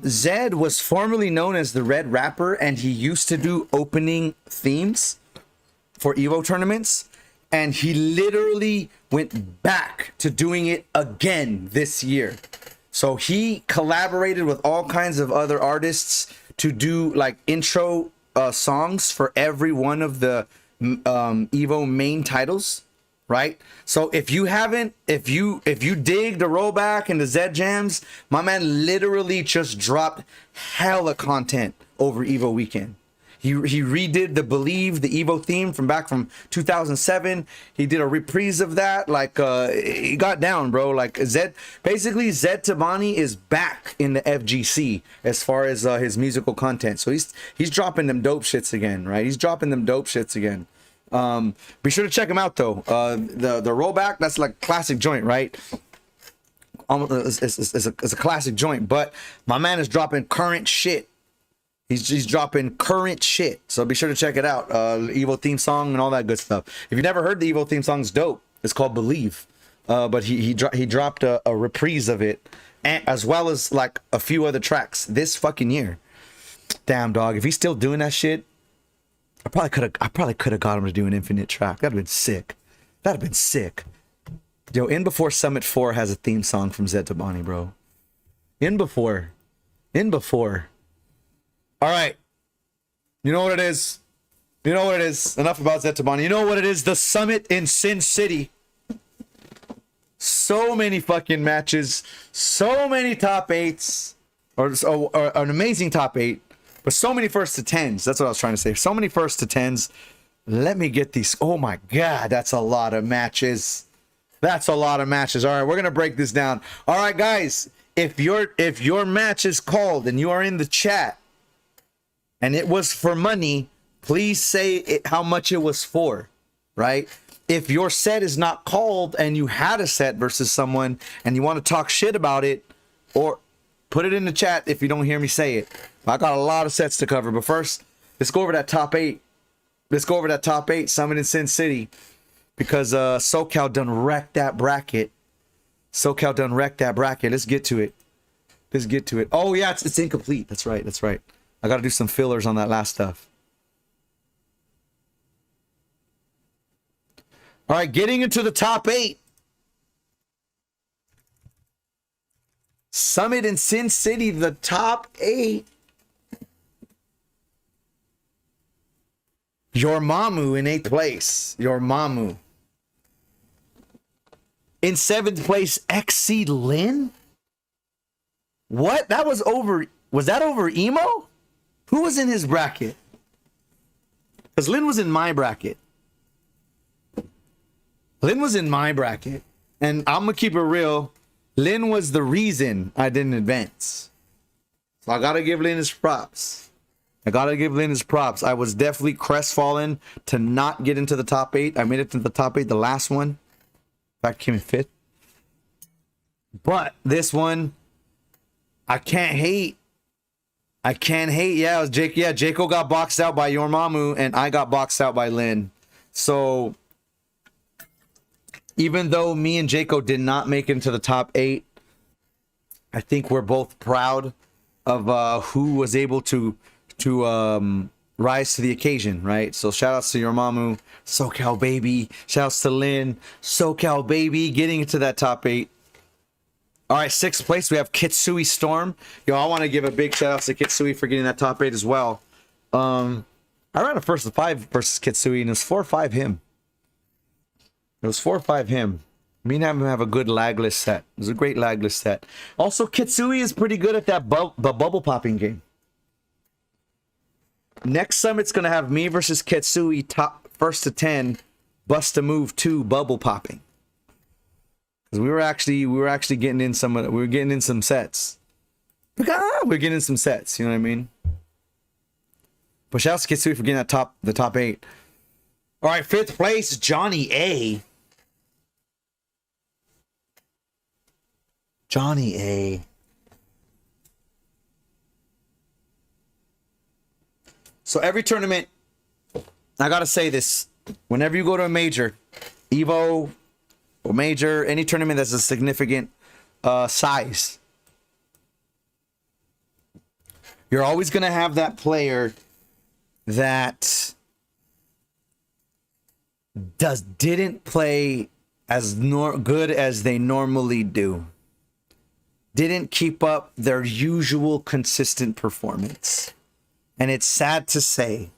Zed was formerly known as the Red Rapper, and he used to do opening themes for Evo tournaments, and he literally went back to doing it again this year. So he collaborated with all kinds of other artists to do like intro songs for every one of the Evo main titles, right? So if you dig the rollback and the Zed jams, my man literally just dropped hella content over Evo weekend. He redid the Believe, the Evo theme from 2007. He did a reprise of that. Like he got down, bro. Like Zettabond is back in the FGC as far as his musical content. So he's dropping them dope shits again, right? Be sure to check him out though. The rollback, that's like classic joint, right? Almost it's a classic joint, but my man is dropping current shit. He's dropping current shit, so be sure to check it out. Evo theme song and all that good stuff. If you never heard the Evo theme song, it's dope. It's called Believe, but he dropped a reprise of it, as well as like a few other tracks this fucking year. Damn, dog, if he's still doing that shit, I probably could have got him to do an infinite track. That'd have been sick. Yo, In Before Summit 4 has a theme song from Zettabond, bro. In Before. All right. You know what it is. Enough about Zettabond. You know what it is. The Summit in Sin City. So many fucking matches. So many top 8s. Or an amazing top 8. But so many first to 10s. That's what I was trying to say. So many first to 10s. Let me get these. Oh my God. That's a lot of matches. All right. We're going to break this down. All right, guys. If your match is called and you are in the chat, and it was for money, please say how much it was for, right? If your set is not called and you had a set versus someone and you want to talk shit about it, or put it in the chat if you don't hear me say it. I got a lot of sets to cover, but first, let's go over that top 8. Summit in Sin City, because SoCal done wrecked that bracket. Let's get to it. Oh yeah, it's incomplete. That's right. I got to do some fillers on that last stuff. All right, getting into the top 8. Summit in Sin City, the top 8. Your Mamu in 8th place. In 7th place, XC Lin? What? Was that over emo? Who was in his bracket? Because Lynn was in my bracket. Lynn was in my bracket. And I'm going to keep it real. Lynn was the reason I didn't advance. So I got to give Lynn his props. I was definitely crestfallen to not get into the top 8. I made it to the top 8, the last one. In fact, came in 5th. But this one, I can't hate. Yeah, it was Jake. Yeah, Jaco got boxed out by Your Mamu, and I got boxed out by Lynn. So even though me and Jaco did not make it into the top 8, I think we're both proud of who was able to rise to the occasion, right? So shout outs to Your Mamu, SoCal baby. Shout outs to Lynn, SoCal baby, getting into that top 8. All right, 6th place, we have Kitsui Storm. Yo, I want to give a big shout out to Kitsui for getting that top 8 as well. I ran a first of 5 versus Kitsui, and it was 4-5 him. Me and him have a good Lagless set. It was a great Lagless set. Also, Kitsui is pretty good at that the bubble popping game. Next summit's going to have me versus Kitsui, top 1st to 10, bust a move 2 bubble popping. Because we were actually getting in some sets. We're getting in some sets, you know what I mean? But shout out to Kitsui for getting the top 8. All right, 5th place, Johnny A. So every tournament, I gotta say this, whenever you go to a major, Evo or major, any tournament that's a significant size, you're always gonna have that player that didn't play as good as they normally do. Didn't keep up their usual consistent performance. And it's sad to say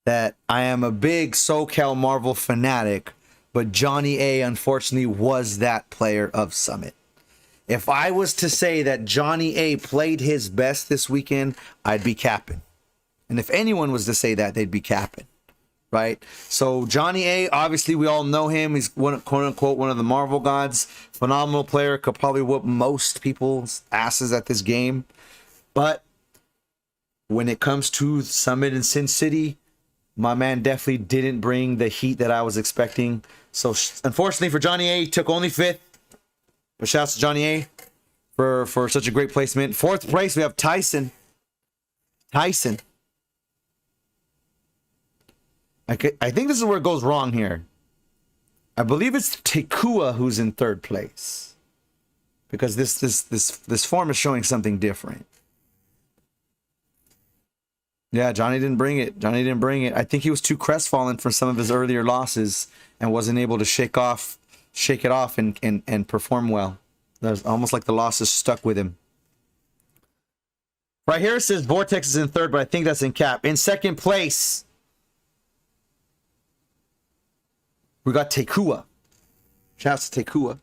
that I am a big SoCal Marvel fanatic, but Johnny A unfortunately was that player of Summit. If I was to say that Johnny A played his best this weekend, I'd be capping. And if anyone was to say that, they'd be capping. Right? So Johnny A, obviously we all know him. He's quote unquote one of the Marvel gods. Phenomenal player, could probably whoop most people's asses at this game. But when it comes to Summit and Sin City, my man definitely didn't bring the heat that I was expecting. So unfortunately for Johnny A, he took only 5th. But shouts to Johnny A for such a great placement. 4th place, we have Tyson. I think this is where it goes wrong here. I believe it's Tekua who's in 3rd place, because this form is showing something different. Yeah, Johnny didn't bring it. I think he was too crestfallen for some of his earlier losses and wasn't able to shake it off and perform well. That's almost like the losses stuck with him. Right here it says Vortex is in 3rd, but I think that's in cap. In 2nd place, we got Tekua. Shouts to Tekua.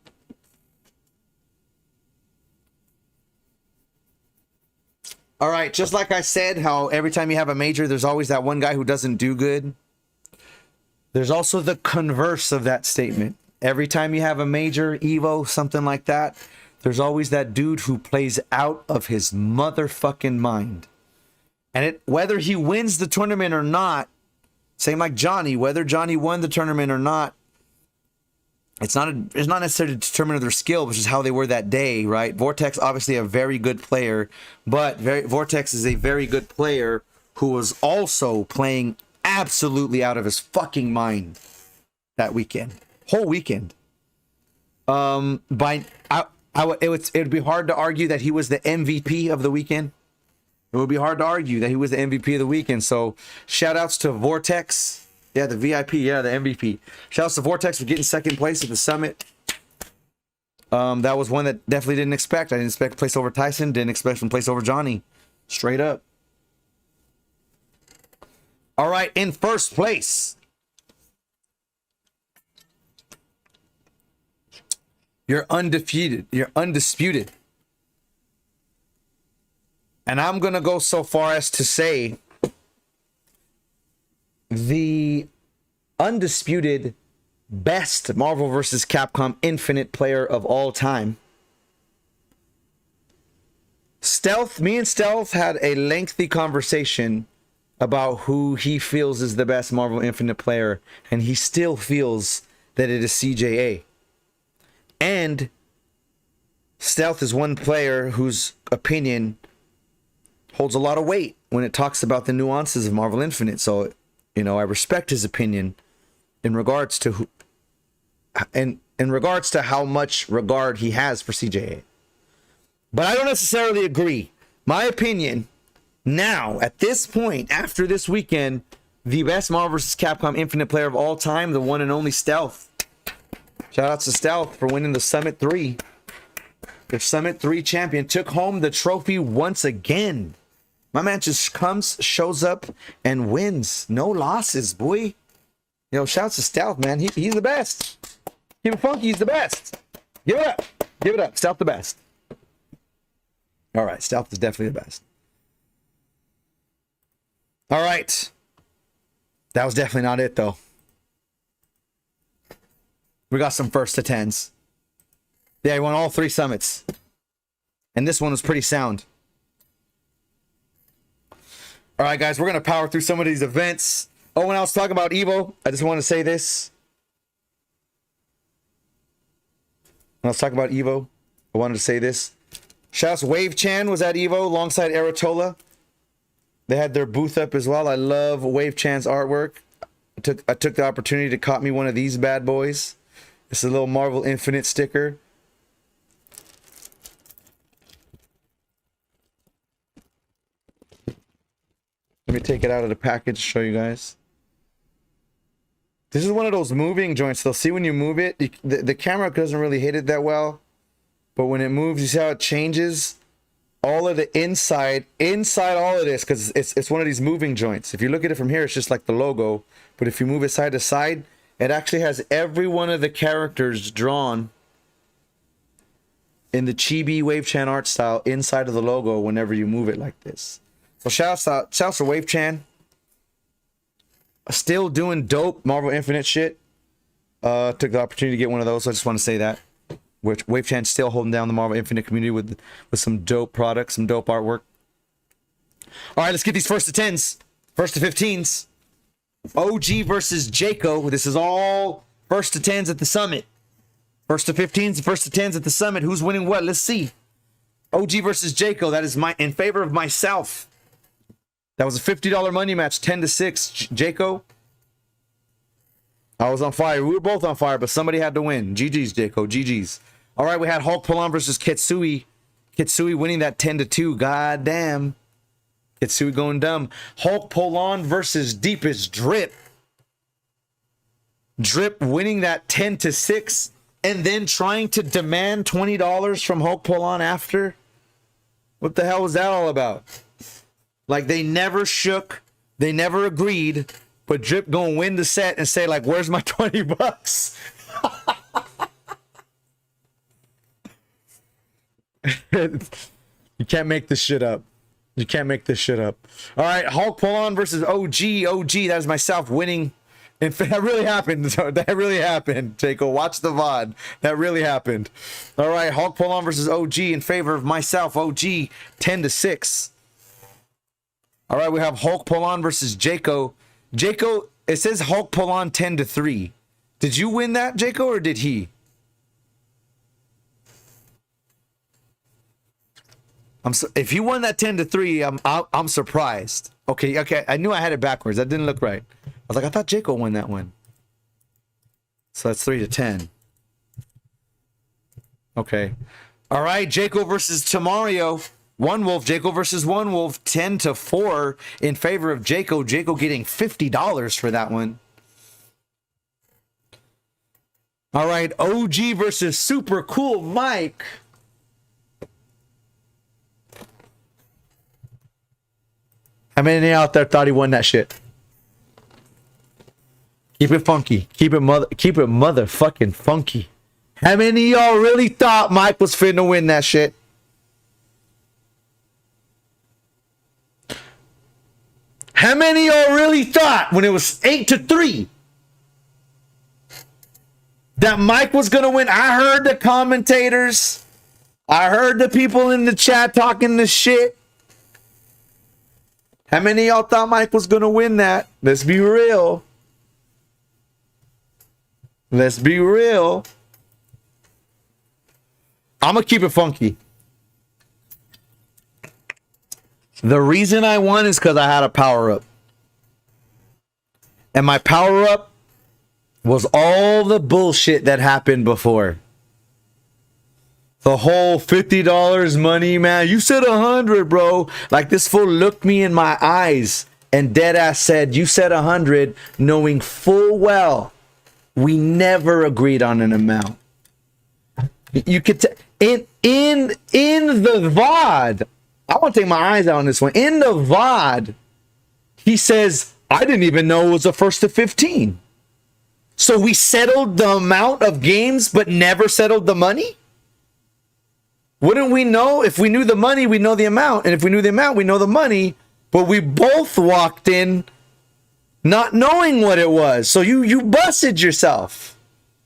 All right, just like I said, how every time you have a major, there's always that one guy who doesn't do good. There's also the converse of that statement. Every time you have a major, Evo, something like that, there's always that dude who plays out of his motherfucking mind. And whether he wins the tournament or not, same like Johnny, whether Johnny won the tournament or not, it's not necessarily a determinant of their skill, which is how they were that day, right? Vortex, obviously a very good player, but Vortex is a very good player who was also playing absolutely out of his fucking mind that weekend, whole weekend. It would be hard to argue that he was the MVP of the weekend. It would be hard to argue that he was the MVP of the weekend. So shout outs to Vortex. Yeah, the VIP. Yeah, the MVP. Shout outs to Vortex for getting 2nd place at the Summit. That was one that definitely didn't expect. I didn't expect to place over Tyson. Didn't expect to place over Johnny. Straight up. All right, in 1st place, you're undefeated. You're undisputed. And I'm going to go so far as to say undisputed best Marvel vs. Capcom Infinite player of all time. Me and Stealth had a lengthy conversation about who he feels is the best Marvel Infinite player, and he still feels that it is CJA. And Stealth is one player whose opinion holds a lot of weight when it talks about the nuances of Marvel Infinite. So, you know, I respect his opinion in regards to how much regard he has for CJA. But I don't necessarily agree. My opinion now, at this point, after this weekend, the best Marvel vs. Capcom Infinite player of all time, the one and only Stealth. Shout out to Stealth for winning the Summit 3. The Summit 3 champion took home the trophy once again. My man just comes, shows up, and wins. No losses, boy. Yo, shouts to Stealth, man. He's the best. Keep it funky, he's the best. Give it up. Give it up. Stealth the best. All right, Stealth is definitely the best. All right. That was definitely not it, though. We got some first to tens. Yeah, he won all 3 summits. And this one was pretty sound. All right, guys, we're going to power through some of these events. Oh, when I was talking about Evo, I just want to say this. When I was talking about Evo, I wanted to say this. Shouts Wave Chan was at Evo alongside Aratola. They had their booth up as well. I love Wave Chan's artwork. I took the opportunity to cop me one of these bad boys. It's a little Marvel Infinite sticker. Let me take it out of the package to show you guys. This is one of those moving joints. They'll see when you move it. The camera doesn't really hit it that well. But when it moves, you see how it changes? All of the inside all of this, because it's one of these moving joints. If you look at it from here, it's just like the logo. But if you move it side to side, it actually has every one of the characters drawn in the chibi Wave Chan art style inside of the logo whenever you move it like this. So shouts to Wave Chan. Still doing dope Marvel Infinite shit. Took the opportunity to get one of those, so I just want to say that. Which Wave Chan's still holding down the Marvel Infinite community with some dope products, some dope artwork. All right, let's get these first to 10s. First to 15s. OG versus Jaco. This is all first to 10s at the Summit. First to 15s, first to 10s at the Summit. Who's winning what? Let's see. OG versus Jaco. That is in favor of myself. That was a $50 money match, 10-6. Jaco. I was on fire. We were both on fire, but somebody had to win. GG's, Jaco. GG's. All right, we had Hulk Polan versus Kitsui. Kitsui winning that 10-2. God damn. Kitsui going dumb. Hulk Polan versus Deepest Drip. Drip winning that 10-6 and then trying to demand $20 from Hulk Polan after. What the hell was that all about? Like, they never shook. They never agreed. But Drip gonna win the set and say, like, where's my $20? You can't make this shit up. You can't make this shit up. All right, Hulk Polan versus OG. OG, that is myself winning. And that really happened. That really happened, Jaco. Watch the VOD. That really happened. All right, Hulk Polan versus OG in favor of myself. OG, 10-6. All right, we have Hulk Polan versus Jaco. Jaco, it says Hulk Polan 10-3. Did you win that, Jaco, or did he? If you won that 10-3, I'm surprised. Okay, I knew I had it backwards. That didn't look right. I was like, I thought Jaco won that one. So that's 3-10. Okay. All right, Jaco versus Tamario. One Wolf, Jaco versus One Wolf, 10-4 in favor of Jaco. Jaco getting $50 for that one. All right, OG versus Super Cool Mike. How many out there thought he won that shit? Keep it funky. Keep it motherfucking funky. How many of y'all really thought Mike was finna win that shit? How many of y'all really thought when it was 8-3 that Mike was gonna win. I heard the commentators. I heard the people in the chat talking this shit. How many of y'all thought Mike was gonna win that? Let's be real. Let's be real. I'm gonna keep it funky. The reason I won is because I had a power up. And my power up was all the bullshit that happened before. The whole $50 money, man. You said 100, bro. Like, this fool looked me in my eyes and dead ass said, you said 100, knowing full well we never agreed on an amount. You could in the VOD. I want to take my eyes out on this one. In the VOD, he says, I didn't even know it was the first to 15. So we settled the amount of games, but never settled the money? Wouldn't we know? If we knew the money, we'd know the amount. And if we knew the amount, we know the money. But we both walked in not knowing what it was. So you busted yourself.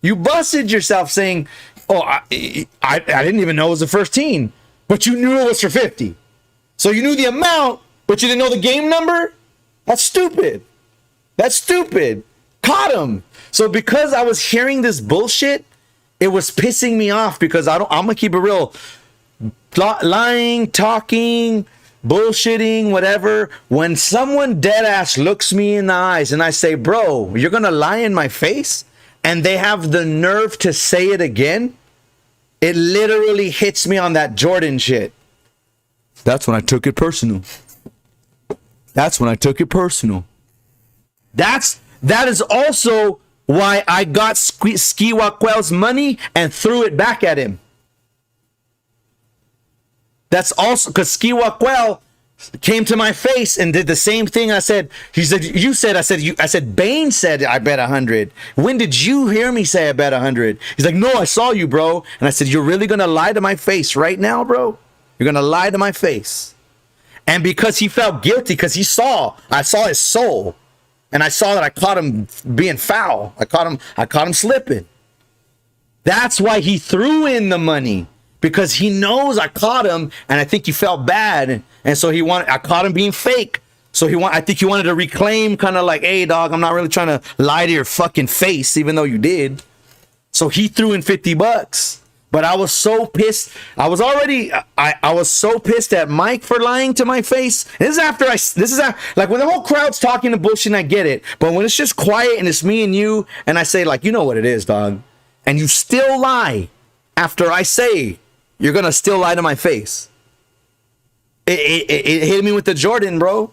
You busted yourself saying, oh, I didn't even know it was the first team. But you knew it was for 50. So you knew the amount, but you didn't know the game number? That's stupid. That's stupid. Caught him. So because I was hearing this bullshit, it was pissing me off because I'm gonna keep it real. Lying, talking, bullshitting, whatever. When someone dead ass looks me in the eyes and I say, bro, you're gonna lie in my face, and they have the nerve to say it again, it literally hits me on that Jordan shit. That's when I took it personal. That's when I took it personal. That is also why I got Skiwakwel's money and threw it back at him. That's also because Skiwakwel came to my face and did the same thing. I said, he said, you said, I said, Bane said, I bet 100. When did you hear me say I bet 100? He's like, no, I saw you, bro. And I said, you're really going to lie to my face right now, bro? You're going to lie to my face. And because he felt guilty, because I saw his soul. And I saw that I caught him being foul. I caught him slipping. That's why he threw in the money. Because he knows I caught him, and I think he felt bad. And so I caught him being fake. So I think he wanted to reclaim, kind of like, hey, dog, I'm not really trying to lie to your fucking face, even though you did. So he threw in $50. But I was so pissed. I was so pissed at Mike for lying to my face. This is like when the whole crowd's talking to bullshit, I get it. But when it's just quiet and it's me and you, and I say, like, you know what it is, dog. And you still lie after I say you're going to still lie to my face. It hit me with the Jordan, bro.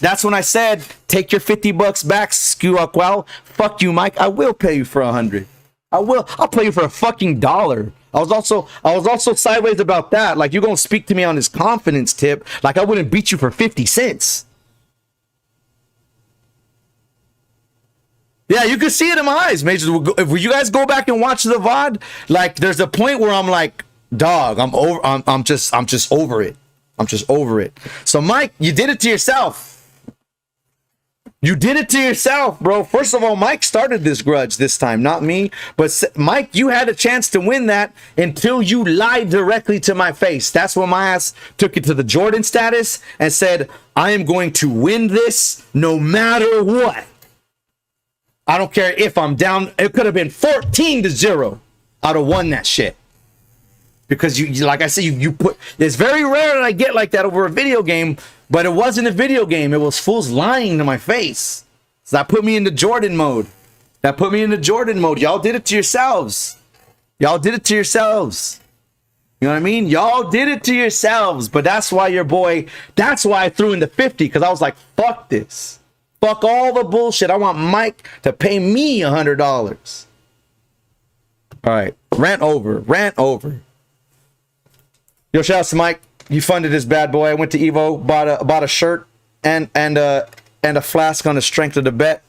That's when I said, take your $50 back, Skiwakwel. Fuck you, Mike. I will pay you for 100. I'll pay you for a fucking $1. I was also sideways about that. Like, you're gonna speak to me on this confidence tip, like I wouldn't beat you for 50 cents. Yeah, you can see it in my eyes, Majors. If you guys go back and watch the VOD, like, there's a point where I'm like, dog, I'm just over it. I'm just over it. So, Mike, you did it to yourself. You did it to yourself, bro. First of all, Mike started this grudge this time, not me. But Mike, you had a chance to win that until you lied directly to my face. That's when my ass took it to the Jordan status and said, I am going to win this no matter what. I don't care if I'm down. It could have been 14-0. I'd have won that shit. Because you like I said, you put, it's very rare that I get like that over a video game. But it wasn't a video game. It was fools lying to my face. So that put me into Jordan mode. Y'all did it to yourselves. You know what I mean? Y'all did it to yourselves. But that's why that's why I threw in the 50. Because I was like, fuck this. Fuck all the bullshit. I want Mike to pay me $100. All right. Rant over. Yo, shout out to Mike. He funded this bad boy. I went to Evo, bought a shirt and a flask on the strength of the bet.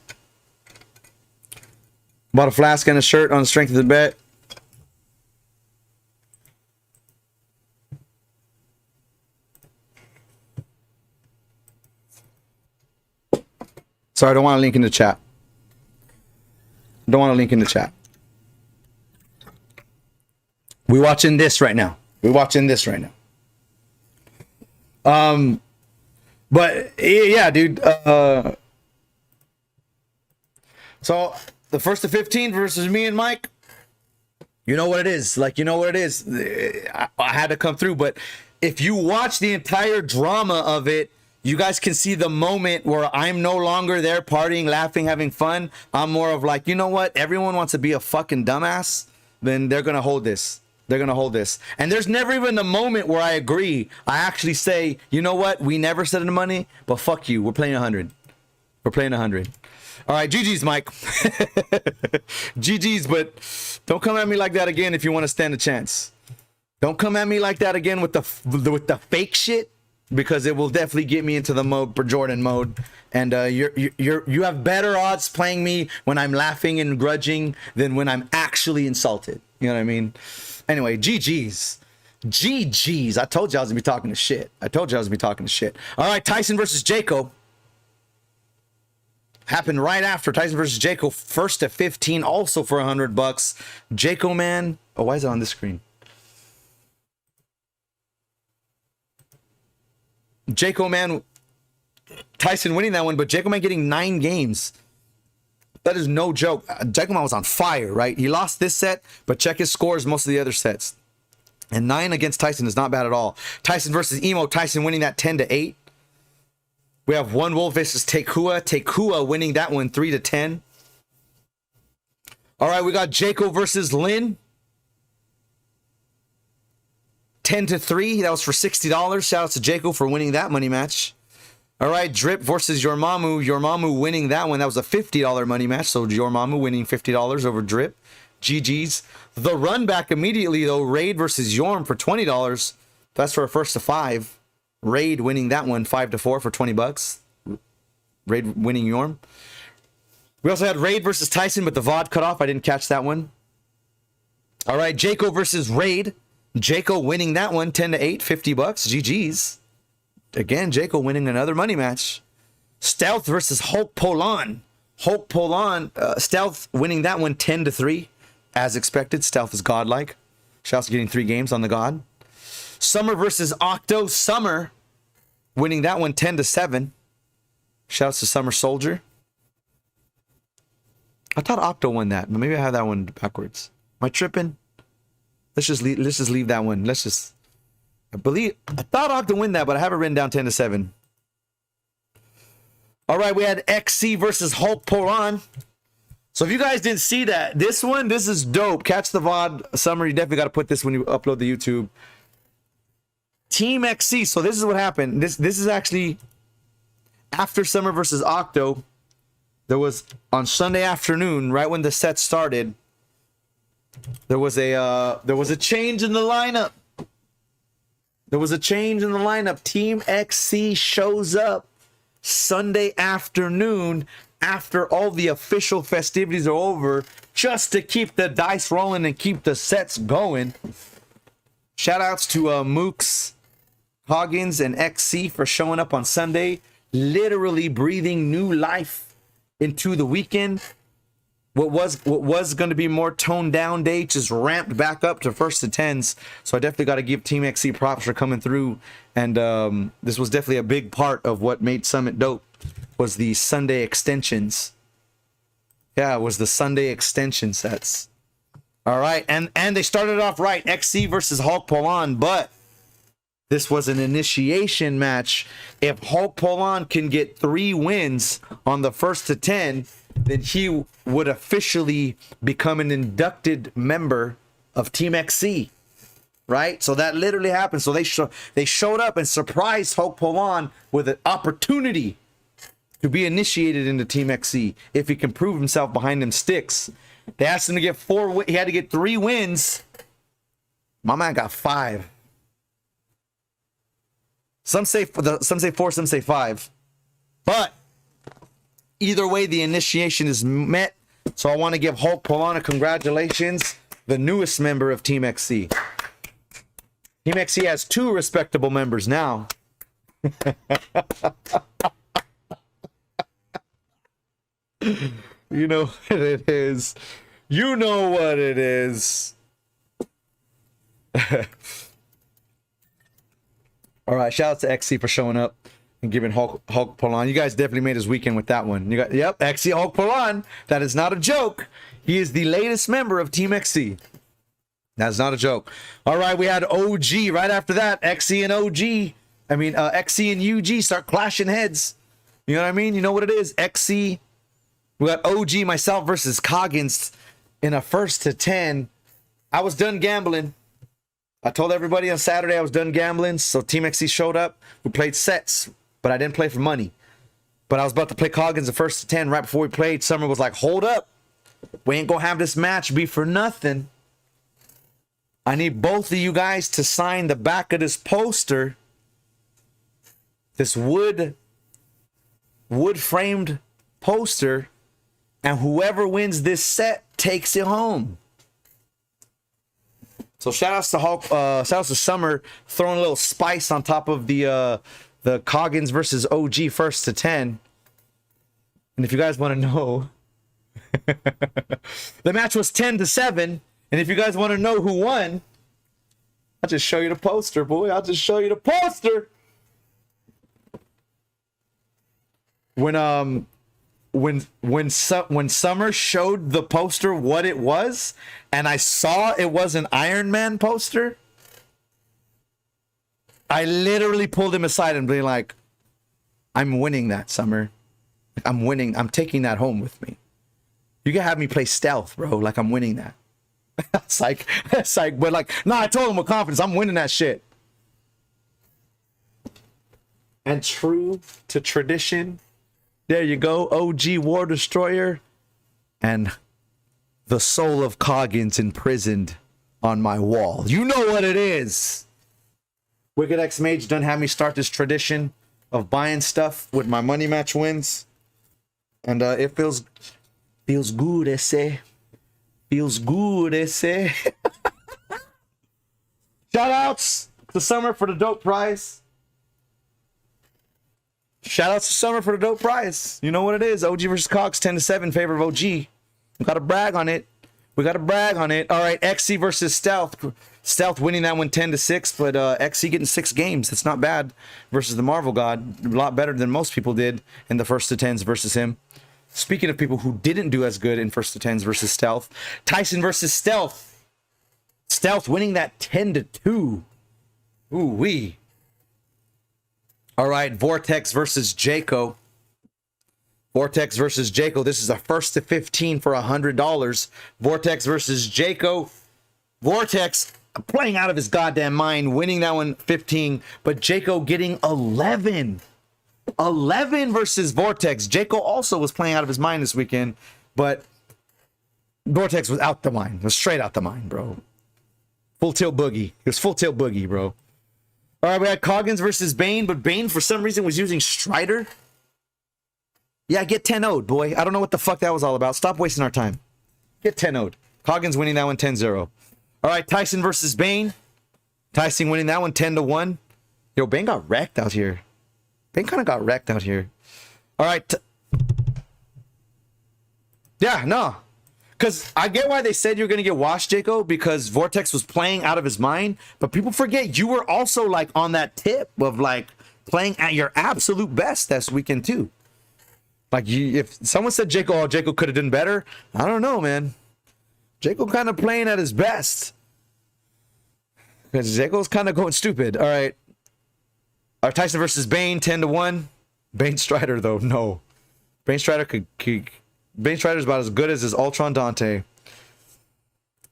Bought a flask and a shirt on the strength of the bet. Sorry, I don't want to link in the chat. We watching this right now. But yeah, dude. So the first to 15 versus me and Mike. You know what it is. I had to come through. But if you watch the entire drama of it, you guys can see the moment where I'm no longer there partying, laughing, having fun. I'm more of like, you know what? Everyone wants to be a fucking dumbass. Then they're going to hold this. And there's never even a moment where I agree. I actually say, you know what? We never said the money, but fuck you. We're playing 100. All right, GG's, Mike. GG's, but don't come at me like that again if you want to stand a chance. Don't come at me like that again with the fake shit, because it will definitely get me into the mode for Jordan mode. And you have better odds playing me when I'm laughing and grudging than when I'm actually insulted. You know what I mean? Anyway, GG's. I told you I was gonna be talking to shit. All right, Tyson versus Jaco. Happened right after Tyson versus Jaco, first to 15, also for $100. Jaco, man. Oh, why is it on this screen? Jaco, man. Tyson winning that one, but Jaco, man, getting 9 games. That is no joke. Jaco, man, was on fire, right? He lost this set, but check his scores most of the other sets. And 9 against Tyson is not bad at all. Tyson versus Emo. Tyson winning that 10-8. We have One Wolf versus Tekua. Tekua winning that one 3-10. All right, we got Jaco versus Lin. 10-3. That was for $60. Shout out to Jaco for winning that money match. All right, Drip versus Yormamu. Yormamu winning that one. That was a $50 money match. So Yormamu winning $50 over Drip. GG's. The run back immediately, though. Raid versus Yorm for $20. That's for a first to 5. Raid winning that one 5-4 for $20. Raid winning Yorm. We also had Raid versus Tyson, but the VOD cut off. I didn't catch that one. All right, Jaco versus Raid. Jaco winning that one 10-8, $50. GG's. Again, Jaco winning another money match. Stealth versus Hulk Polan. Stealth winning that one 10-3. As expected, Stealth is godlike. Shouts getting 3 games on the god. Summer versus Octo. Summer winning that one 10-7. Shouts to Summer Soldier. I thought Octo won that, but maybe I have that one backwards. Am I tripping? Let's just leave that one. I thought Octo win that, but I have it written down 10-7. All right, we had XC versus Hulk Polan. So if you guys didn't see that, this is dope. Catch the VOD. Summer, you definitely got to put this when you upload the YouTube. Team XC. So this is what happened. This is actually after Summer versus Octo. There was on Sunday afternoon, right when the set started, there was a change in the lineup. Team XC shows up Sunday afternoon after all the official festivities are over, just to keep the dice rolling and keep the sets going. Shout outs to Mooks, Hoggins, and XC for showing up on Sunday, literally breathing new life into the weekend. What was going to be more toned down day just ramped back up to first to 10s. So I definitely got to give Team XC props for coming through. And this was definitely a big part of what made Summit dope, was the Sunday extensions. Yeah, it was the Sunday extension sets. All right, and they started off right, XC versus Hulk Polan, but this was an initiation match. If Hulk Polan can get 3 wins on the first to 10, then he would officially become an inducted member of Team XC, right? So that literally happened. So they showed up and surprised Hulk Polan with an opportunity to be initiated into Team XC if he can prove himself behind them sticks. They asked him to get 4. He had to get 3 wins. My man got 5. Some say 4, some say 5. But either way, the initiation is met. So I want to give Hulk Polana congratulations, the newest member of Team XC. Team XC has 2 respectable members now. You know what it is. You know what it is. All right, shout out to XC for showing up and giving Hulk Polan. You guys definitely made his weekend with that one. You got, yep, XC Hulk Polan. That is not a joke. He is the latest member of Team XC. That's not a joke. All right, we had OG right after that. XC and OG. I mean, XC and UG start clashing heads. You know what I mean? You know what it is? XC. We got OG, myself versus Coggins in a 1st to 10. I was done gambling. I told everybody on Saturday I was done gambling, so Team XC showed up. We played sets, but I didn't play for money. But I was about to play Coggins the 1st to 10 right before we played. Summer was like, hold up. We ain't gonna have this match be for nothing. I need both of you guys to sign the back of this poster. This wood framed poster, and whoever wins this set takes it home. So shout outs to Hulk, shout outs to Summer throwing a little spice on top of the Coggins versus OG 1st to 10. And if you guys want to know, the match was 10 to 7. And if you guys want to know who won, I'll just show you the poster, boy. I'll just show you the poster. When Summer showed the poster what it was, and I saw it was an Iron Man poster, I literally pulled him aside and be like, I'm winning that, Summer. I'm winning. I'm taking that home with me. You can have me play stealth, bro. Like, I'm winning that. It's like, but like, no, I told him with confidence, I'm winning that shit. And true to tradition, there you go, OG War Destroyer and the soul of Coggins imprisoned on my wall. You know what it is. Wicked X Mage done had me start this tradition of buying stuff with my money match wins. And it feels good, they say. Feels good, they say. Shout outs to Summer for the dope prize. Shout outs to Summer for the dope prize. You know what it is. OG versus Cox, 10 to 7 in favor of OG. We gotta brag on it. We gotta brag on it. All right, XC versus Stealth. Stealth winning that one 10 to 6, but XC getting 6 games. That's not bad versus the Marvel God. A lot better than most people did in the 1st to 10s versus him. Speaking of people who didn't do as good in 1st to 10s versus Stealth, Tyson versus Stealth. Stealth winning that 10 to 2. Ooh wee. All right, Vortex versus Jaco. Vortex versus Jaco. This is a 1st to 15 for $100. Vortex versus Jaco. Vortex playing out of his goddamn mind, winning that one 15, but Jaco getting 11. 11 versus Vortex. Jaco also was playing out of his mind this weekend, but Vortex was out the mind. Was straight out the mind, bro. Full tilt boogie. It was full tilt boogie, bro. All right, we had Coggins versus Bane, but Bane for some reason was using Strider. Yeah, get 10-0'd, boy. I don't know what the fuck that was all about. Stop wasting our time. Get 10-0'd. Coggins winning that one 10-0. All right, Tyson versus Bane. Tyson winning that one 10 to 1. Yo, Bane got wrecked out here. Bane kind of got wrecked out here. All right. Yeah, no. Because I get why they said you're going to get washed, Jaco, because Vortex was playing out of his mind. But people forget you were also like on that tip of like playing at your absolute best this weekend too. Like if someone said Jaco, oh, Jaco could have done better. I don't know, man. Jaco kind of playing at his best. Because Jaco's kind of going stupid. All right. Our Tyson versus Bane, 10 to 1. Bane Strider, though, no. Bane Strider Bane Strider's about as good as his Ultron Dante.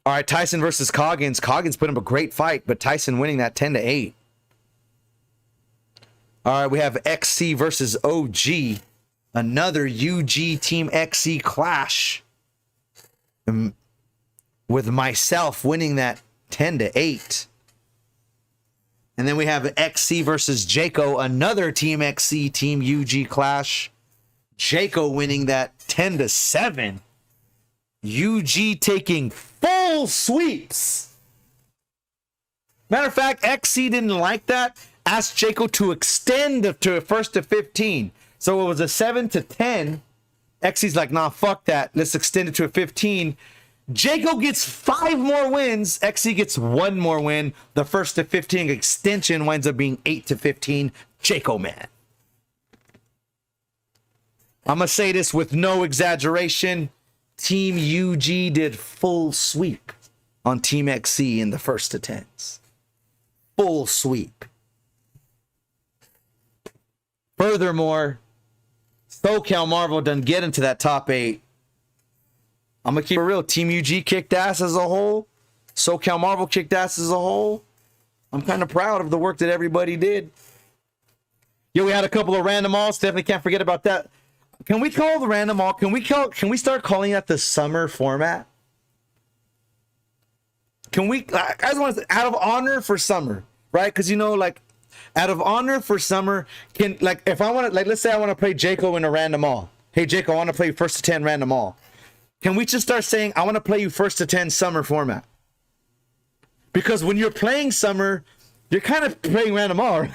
All right, Tyson versus Coggins. Coggins put him a great fight, but Tyson winning that 10 to 8. All right, we have XC versus OG. Another UG Team XC clash. With myself winning that 10 to 8. And then we have XC versus Jaco, another Team XC, Team UG clash. Jaco winning that 10 to 7. UG taking full sweeps. Matter of fact, XC didn't like that. Asked Jaco to extend to 1st to 15. So it was a 7 to 10. XC's like, nah, fuck that. Let's extend it to a 15. Jaco gets 5 more wins. XC gets 1 more win. The first to 15 extension winds up being 8 to 15. Jaco man. I'm going to say this with no exaggeration. Team UG did full sweep on Team XC in the first to 10s. Full sweep. Furthermore, SoCal Marvel doesn't get into that top 8. I'm going to keep it real. Team UG kicked ass as a whole. SoCal Marvel kicked ass as a whole. I'm kind of proud of the work that everybody did. Yo, we had a couple of random alls. Definitely can't forget about that. Can we call the random all? Can we start calling that the summer format? Can we, I just want to say, out of honor for summer, right? Because, you know, like, out of honor for summer, can, like, if I want to, like, let's say I want to play Jaco in a random all. Hey, Jaco, I want to play first to 10 random all. Can we just start saying, I want to play you first to 10 summer format? Because when you're playing summer, you're kind of playing random all, right?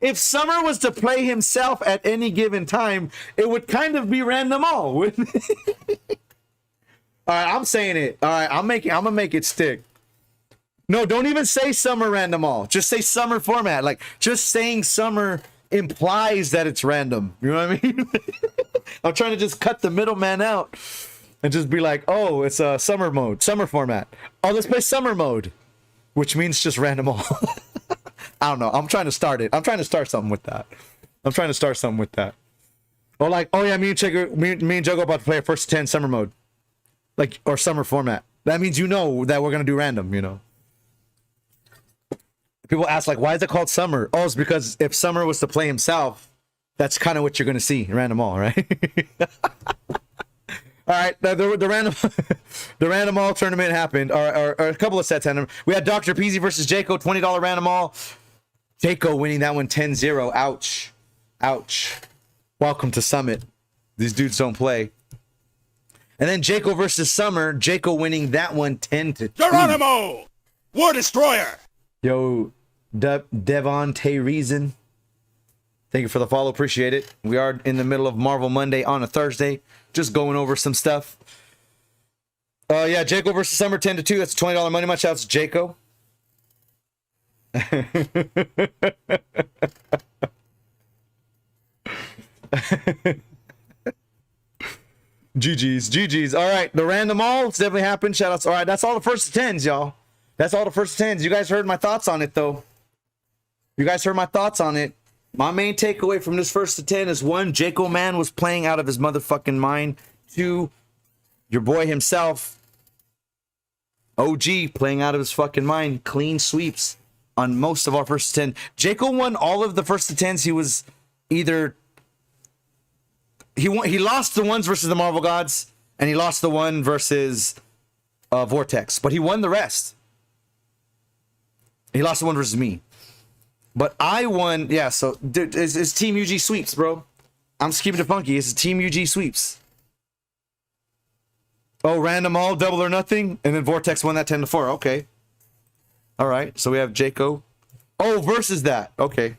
If Summer was to play himself at any given time, it would kind of be random all, wouldn't it? All right, I'm saying it. All right, I'm gonna make it stick. No, don't even say Summer random all. Just say Summer format. Like, just saying Summer implies that it's random. You know what I mean? I'm trying to just cut the middleman out and just be like, oh, it's a summer mode, summer format. Oh, let's play summer mode, which means just random all. I don't know. I'm trying to start it. I'm trying to start something with that. Or like, oh yeah, me and Jogo about to play a first to 10 summer mode. Like, or summer format. That means you know that we're going to do random, you know. People ask, like, why is it called summer? Oh, it's because if Summer was to play himself, that's kind of what you're going to see. Random all, right? All right, the random the random all tournament happened, or a couple of sets happened. We had Dr. Peasy versus Jaco, $20 random all. Jaco winning that one 10-0. Ouch. Ouch. Welcome to Summit. These dudes don't play. And then Jaco versus Summer. Jaco winning that one 10-2. Geronimo! War Destroyer! Yo, Devontae Reason. Thank you for the follow. Appreciate it. We are in the middle of Marvel Monday on a Thursday. Just going over some stuff. Yeah, Jaco versus Summer 10-2. That's a $20 money match. Shouts to Jaco. GG's. All right, the random alls definitely happened. Shout outs. All right, that's all the first to 10s, y'all. That's all the first to 10s. You guys heard my thoughts on it, though. My main takeaway from this first to 10 is 1, Jaco man was playing out of his motherfucking mind. 2, your boy himself, OG, playing out of his fucking mind. Clean sweeps on most of our first to 10. Jaco won all of the first to 10s. He was either he lost the ones versus the Marvel Gods, and he lost the one versus Vortex, but he won the rest. He lost the one versus me. But I won, yeah, so dude, it's Team UG sweeps, bro. I'm just keeping it funky. It's Team UG sweeps. Oh, random all, double or nothing, and then Vortex won that 10-4. Okay. All right, so we have Jaco. Oh, versus that. Okay.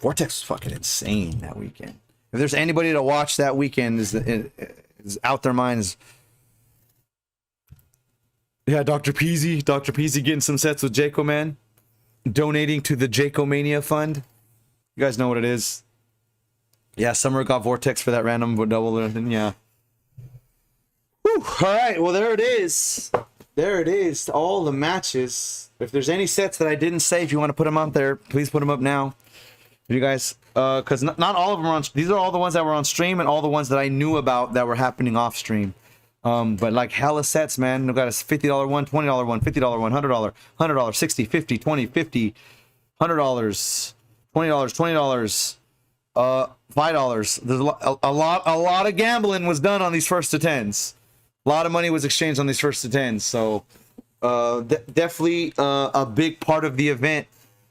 Vortex was fucking insane that weekend. If there's anybody to watch that weekend is out their minds. Yeah, Dr. Peasy getting some sets with Jaco, man. Donating to the Jaco Mania Fund. You guys know what it is. Yeah, Summer got Vortex for that random double. Yeah. Whew. All right, well, there it is. All the matches. If there's any sets that I didn't say, if you want to put them up there, please put them up now. You guys, because not all of them are on. These are all the ones that were on stream and all the ones that I knew about that were happening off stream. But like hella sets, man. We've got a $50 one, $20 one, $50 one, $100, $60, $50, $20, $50, $100, $20, $5. There's a lot of gambling was done on these first to 10s. A lot of money was exchanged on these first to 10s. So definitely a big part of the event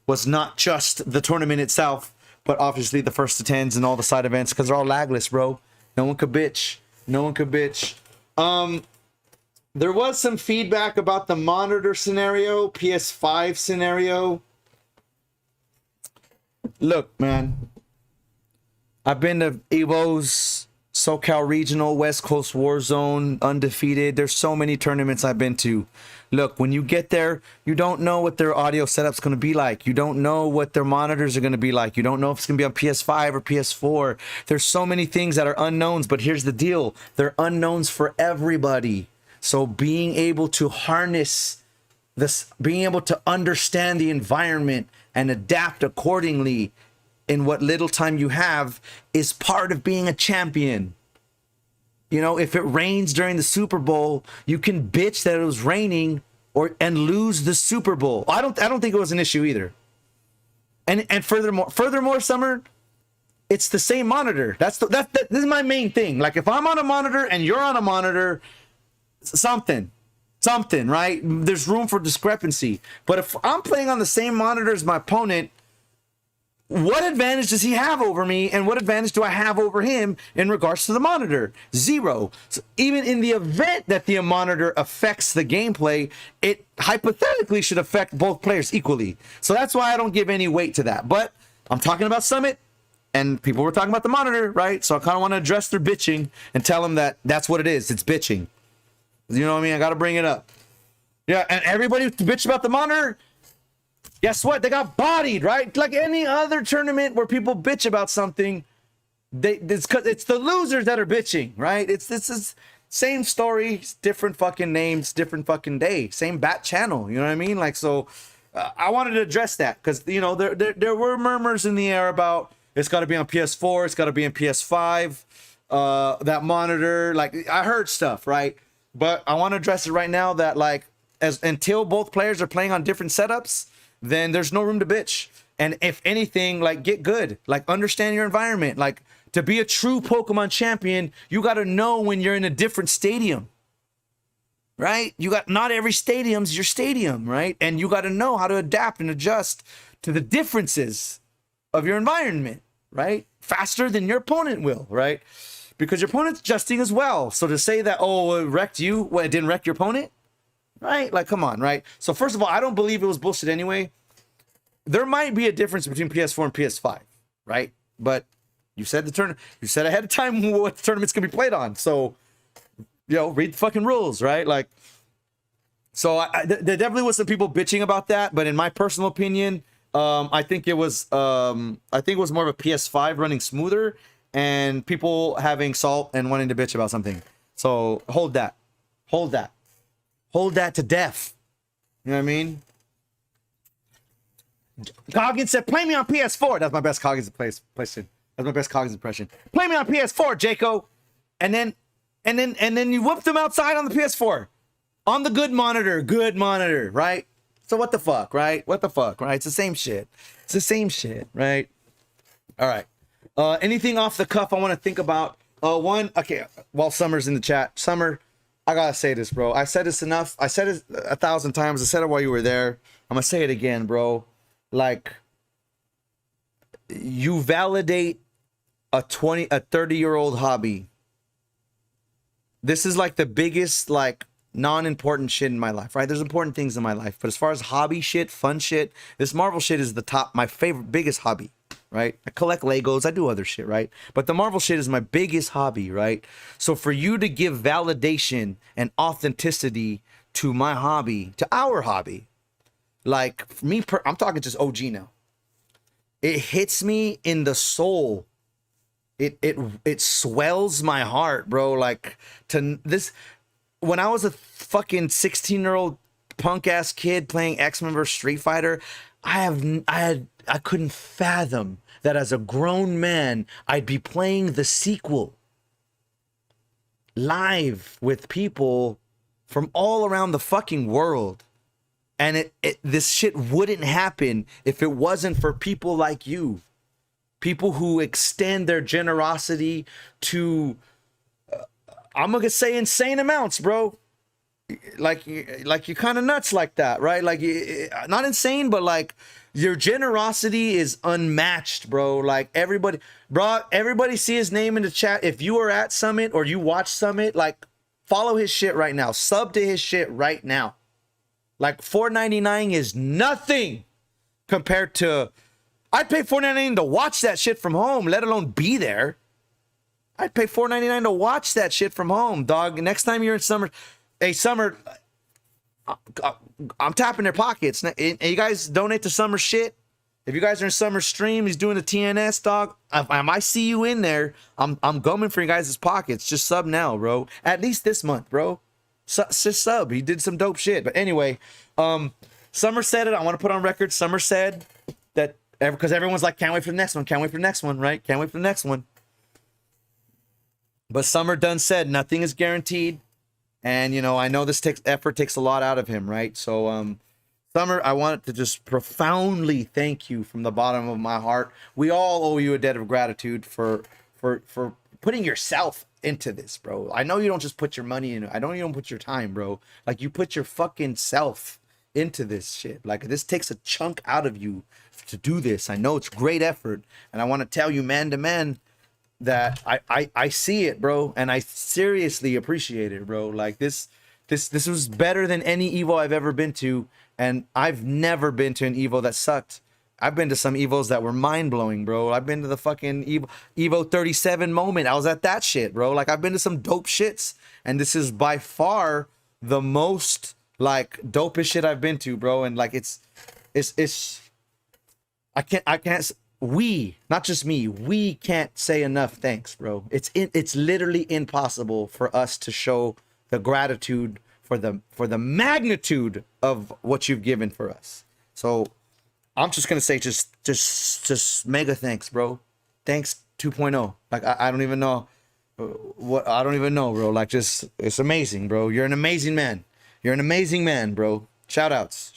was not just the tournament itself, but obviously the first to 10s and all the side events, because they're all lagless, bro. No one could bitch. There was some feedback about the monitor scenario, PS5 scenario. Look, man, I've been to Evo's, SoCal Regional, West Coast Warzone, undefeated. There's so many tournaments I've been to. Look, when you get there, you don't know what their audio setup's going to be like. You don't know what their monitors are going to be like. You don't know if it's going to be on PS5 or PS4. There's so many things that are unknowns, but here's the deal. They're unknowns for everybody. So being able to harness this, being able to understand the environment and adapt accordingly in what little time you have is part of being a champion. You know, if it rains during the Super Bowl, you can bitch that it was raining and lose the Super Bowl. I don't think it was an issue either. And furthermore, Summer, it's the same monitor. This is my main thing. Like if I'm on a monitor and you're on a monitor, something, right? There's room for discrepancy. But if I'm playing on the same monitor as my opponent, what advantage does he have over me, and what advantage do I have over him in regards to the monitor? Zero. So even in the event that the monitor affects the gameplay, it hypothetically should affect both players equally. So that's why I don't give any weight to that. But I'm talking about Summit, and people were talking about the monitor, right? So I kind of want to address their bitching and tell them that that's what it is. It's bitching. You know what I mean? I got to bring it up. Yeah, and everybody bitch about the monitor. Guess what? They got bodied, right? Like any other tournament where people bitch about something, it's the losers that are bitching, right? This is same story, different fucking names, different fucking day, same bat channel. You know what I mean? Like, so I wanted to address that because you know there were murmurs in the air about it's got to be on PS4, it's got to be on PS5, that monitor. Like I heard stuff, right? But I want to address it right now that like until both players are playing on different setups, then there's no room to bitch. And if anything, like get good, like understand your environment. Like to be a true Pokemon champion, you got to know when you're in a different stadium, right? Not every stadium's your stadium, right? And you got to know how to adapt and adjust to the differences of your environment, right? Faster than your opponent will, right? Because your opponent's adjusting as well. So to say that, oh, it wrecked you, well, it didn't wreck your opponent, right? Like, come on, right? So first of all, I don't believe it was bullshit anyway. There might be a difference between PS4 and PS5, right? But you said you said ahead of time what the tournament's gonna be played on. So, you know, read the fucking rules, right? Like, so there definitely was some people bitching about that, but in my personal opinion, I think it was more of a PS5 running smoother and people having salt and wanting to bitch about something. So hold that to death. You know what I mean? Coggins said, play me on PS4. That's my best Coggins impression. That's my best Coggins impression. Play me on PS4, Jaco. And then you whooped them outside on the PS4. On the good monitor, right? So what the fuck, right? What the fuck, right? It's the same shit. Right? All right. Anything off the cuff I want to think about? Okay, while Summer's in the chat. Summer, I gotta say this, bro. I said this enough. I said it 1,000 times. I said it while you were there. I'm gonna say it again, bro. Like, you validate a 30-year-old hobby. This is like the biggest, like, non-important shit in my life, right? There's important things in my life, but as far as hobby shit, fun shit, this Marvel shit is the top, my favorite, biggest hobby, right? I collect Legos, I do other shit, right? But the Marvel shit is my biggest hobby, right? So for you to give validation and authenticity to my hobby, to our hobby, like me, I'm talking just OG now. It hits me in the soul. It swells my heart, bro. Like to this, when I was a fucking 16-year-old punk ass kid playing X-Men vs Street Fighter, I couldn't fathom that as a grown man I'd be playing the sequel live with people from all around the fucking world. And this shit wouldn't happen if it wasn't for people like you. People who extend their generosity to, I'm going to say insane amounts, bro. Like you're kind of nuts like that, right? Like, not insane, but like your generosity is unmatched, bro. Like everybody see his name in the chat. If you are at Summit or you watch Summit, like follow his shit right now. Sub to his shit right now. Like $4.99 is nothing compared to I'd pay $4.99 to watch that shit from home, let alone be there. I'd pay $4.99 to watch that shit from home, dog. Next time you're in Summer, hey, Summer, I'm tapping their pockets. And you guys donate to Summer shit. If you guys are in Summer stream, he's doing the TNS, dog. I see you in there. I'm gumming for you guys' pockets. Just sub now, bro. At least this month, bro. Just sub. He did some dope shit. But anyway, Summer said it. I want to put on record. Summer said that because everyone's like, can't wait for the next one. Can't wait for the next one, right? Can't wait for the next one. But Summer done said nothing is guaranteed. And, you know, I know this effort takes a lot out of him, right? So, Summer, I want to just profoundly thank you from the bottom of my heart. We all owe you a debt of gratitude for putting yourself into this, bro. I know you don't just put your money in it. I know you don't put your time, bro. Like, you put your fucking self into this shit. Like, this takes a chunk out of you to do this. I know it's great effort. And I want to tell you, man to man, that I see it, bro. And I seriously appreciate it, bro. Like, this was better than any Evo I've ever been to. And I've never been to an Evo that sucked. I've been to some Evos that were mind-blowing, bro. I've been to the fucking Evo 37 moment. I was at that shit, bro. Like, I've been to some dope shits. And this is by far the most, like, dopest shit I've been to, bro. And, like, we, not just me, we can't say enough thanks, bro. It's literally impossible for us to show the gratitude for the magnitude of what you've given for us. So I'm just gonna say just mega thanks, bro. Thanks 2.0. Like, I don't even know I don't even know, bro. Like, just, it's amazing, bro. You're an amazing man. You're an amazing man, bro. Shout outs.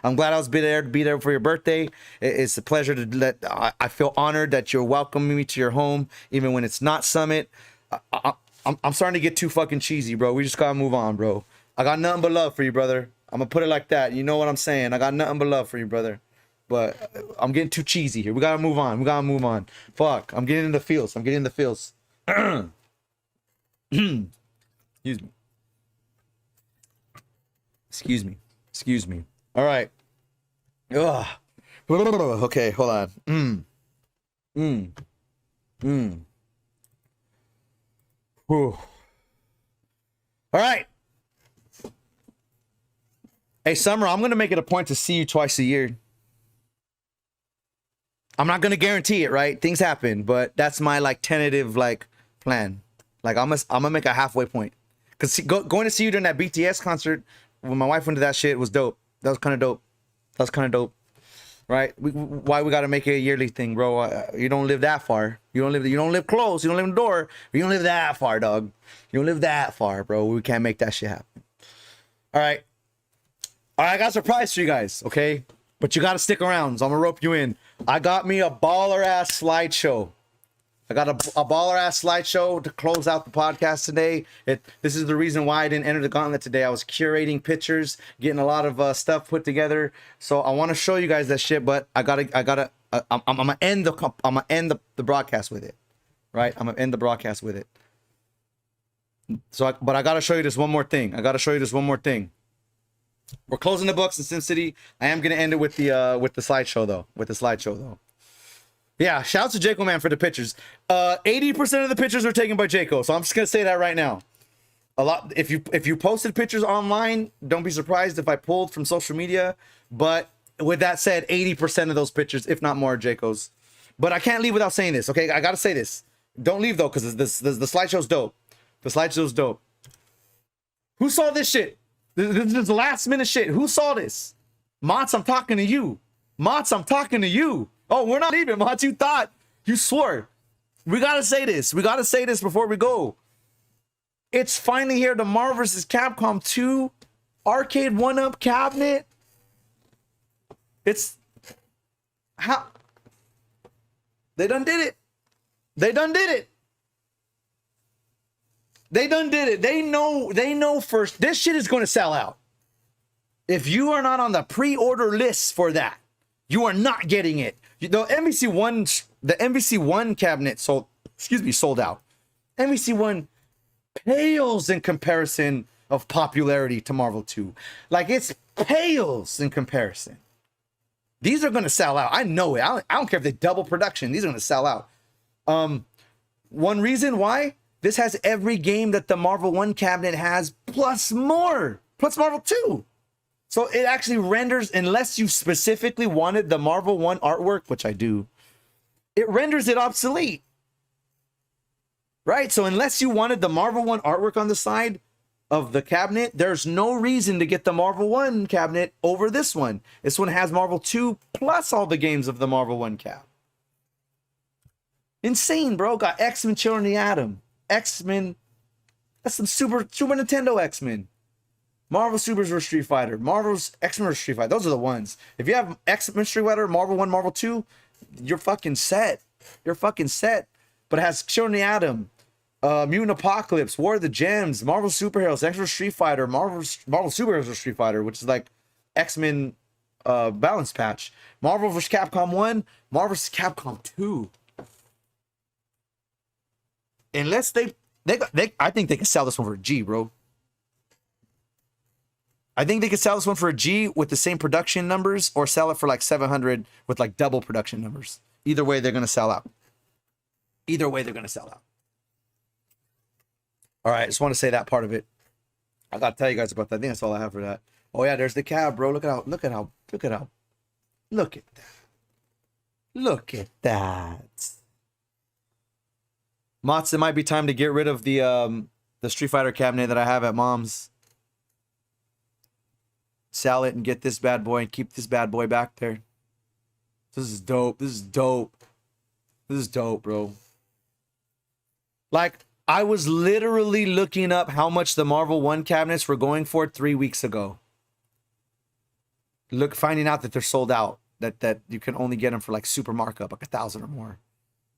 I'm glad I was be there for your birthday. It's a pleasure to I feel honored that you're welcoming me to your home, even when it's not Summit. I'm starting to get too fucking cheesy, bro. We just gotta move on, bro. I got nothing but love for you, brother. I'm gonna put it like that. You know what I'm saying? I got nothing but love for you, brother. But I'm getting too cheesy here. We gotta move on. Fuck. I'm getting in the feels. Excuse me. All right. Ugh. Okay, hold on. Whew. All right. Hey, Summer, I'm going to make it a point to see you twice a year. I'm not going to guarantee it, right? Things happen, but that's my, like, tentative, like, plan. Like, I'm gonna make a halfway point. Because going to see you during that BTS concert, when my wife went to that shit, was dope. That was kind of dope. Right? Why we got to make it a yearly thing, bro? You don't live that far. You don't live close. You don't live in the door. You don't live that far, dog. You don't live that far, bro. We can't make that shit happen. All right, I got a surprise for you guys, okay? But you got to stick around, so I'm going to rope you in. I got me a baller-ass slideshow. I got a baller-ass slideshow to close out the podcast today. This is the reason why I didn't enter the Gauntlet today. I was curating pictures, getting a lot of stuff put together. So I want to show you guys that shit, but I'm gonna end the broadcast with it, right? I'm gonna end the broadcast with it. But I gotta show you this one more thing. We're closing the books in Sin City. I am gonna end it with the slideshow though. Yeah, shout out to Jaco Man for the pictures. 80% of the pictures are taken by Jaco, so I'm just gonna say that right now. A lot. If you posted pictures online, don't be surprised if I pulled from social media. But with that said, 80% of those pictures, if not more, are Jaco's. But I can't leave without saying this. Okay, I gotta say this. Don't leave though, because the slideshow's dope. The slideshow's dope. Who saw this shit? This is last minute shit. Who saw this? Mott's, I'm talking to you. Oh, we're not leaving, Mott. You swore. We gotta say this. Before we go. It's finally here. The Marvel vs. Capcom 2 arcade 1-up cabinet. It's how they done did it. They know first. This shit is going to sell out. If you are not on the pre-order list for that, you are not getting it. The MVC1 cabinet sold out. MVC1 pales in comparison of popularity to Marvel 2. Like, it's pales in comparison. These are going to sell out. I know it. I don't care if they double production. These are going to sell out. One reason why, this has every game that the Marvel 1 cabinet has, plus more. Plus Marvel 2. So it actually renders, unless you specifically wanted the Marvel 1 artwork, which I do, it renders it obsolete. Right? So unless you wanted the Marvel 1 artwork on the side of the cabinet, there's no reason to get the Marvel 1 cabinet over this one. This one has Marvel 2 plus all the games of the Marvel 1 cap. Insane, bro. Got X-Men Children of the Atom. X-Men. That's some Super Nintendo X-Men. Marvel Super vs. Street Fighter. Marvel's X-Men vs. Street Fighter. Those are the ones. If you have X-Men Street Fighter, Marvel 1, Marvel 2, you're fucking set. You're fucking set. But it has Children of the Atom, Mutant Apocalypse, War of the Gems, Marvel Superheroes, X-Men Street Fighter, Marvel Superheroes vs. Street Fighter, which is like X-Men balance patch. Marvel vs. Capcom 1, Marvel vs. Capcom 2. Unless they I think they can sell this one for a G, bro. I think they could sell this one for a G with the same production numbers, or sell it for like 700 with like double production numbers. Either way, they're going to sell out. Either way, they're going to sell out. All right, I just want to say that part of it. I got to tell you guys about that. I think that's all I have for that. Oh yeah, there's the cab, bro. Look at that. Look at that. Mots, it might be time to get rid of the Street Fighter cabinet that I have at mom's. Sell it and get this bad boy and keep this bad boy back there. This is dope. This is dope. This is dope, bro. Like, I was literally looking up how much the Marvel 1 cabinets were going for 3 weeks ago. Finding out that they're sold out. That you can only get them for like super markup, like 1,000 or more.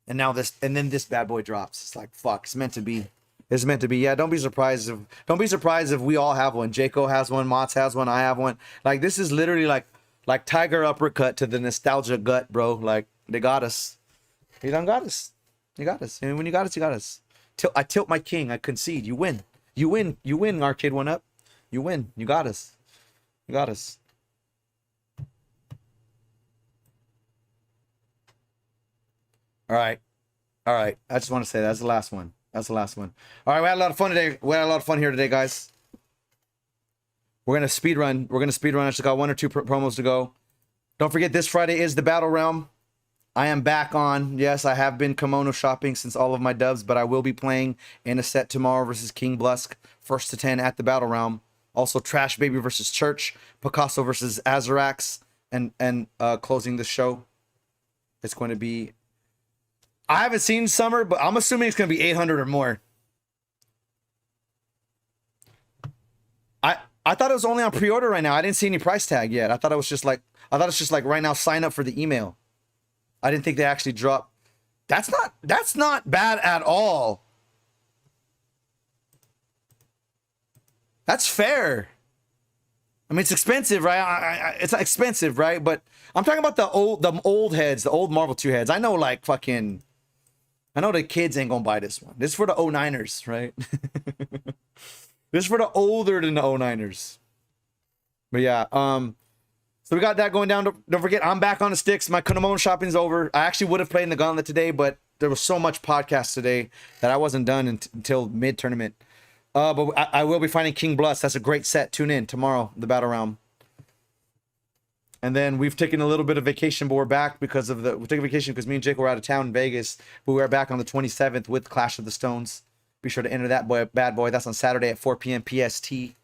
And now then this bad boy drops. It's like, fuck, it's meant to be. It's meant to be. Yeah, don't be surprised if we all have one. Jaco has one, Mott's has one, I have one. Like, this is literally like Tiger uppercut to the nostalgia gut, bro. Like, they got us. They done got us. You got us. And when you got us, you got us. I tilt my king. I concede. You win. You win. You win, Arcade 1 Up. You win. You got us. You got us. All right. All right. I just want to say that's the last one. That's the last one. All right, we had a lot of fun today. We had a lot of fun here today, guys. We're gonna speed run. I just got 1 or 2 promos to go. Don't forget, this Friday is the Battle Realm. I am back on. Yes, I have been kimono shopping since all of my dubs, but I will be playing in a set tomorrow versus King Blusk, 1st to 10 at the Battle Realm. Also, Trash Baby versus Church, Picasso versus Azarax, and closing the show. It's going to be. I haven't seen Summer, but I'm assuming it's going to be 800 or more. I thought it was only on pre-order right now. I didn't see any price tag yet. I thought it's just like right now, sign up for the email. I didn't think they actually dropped. That's not bad at all. That's fair. I mean, it's expensive, right? It's not expensive, right? But I'm talking about the old heads, the old Marvel 2 heads. I know, like, fucking. I know the kids ain't gonna buy this one. This is for the 09ers, right? This is for the older than the 09ers. But yeah, so we got that going down. Don't forget, I'm back on the sticks. My kimono shopping's over. I actually would have played in the Gauntlet today, but there was so much podcast today that I wasn't done until mid-tournament. But I will be finding King Bluss. That's a great set. Tune in tomorrow, the Battle Realm. And then we've taken a little bit of vacation, but we're back because of we're taking vacation because me and Jake were out of town in Vegas. But we are back on the 27th with Clash of the Stones. Be sure to enter that bad boy. That's on Saturday at 4 p.m. PST. And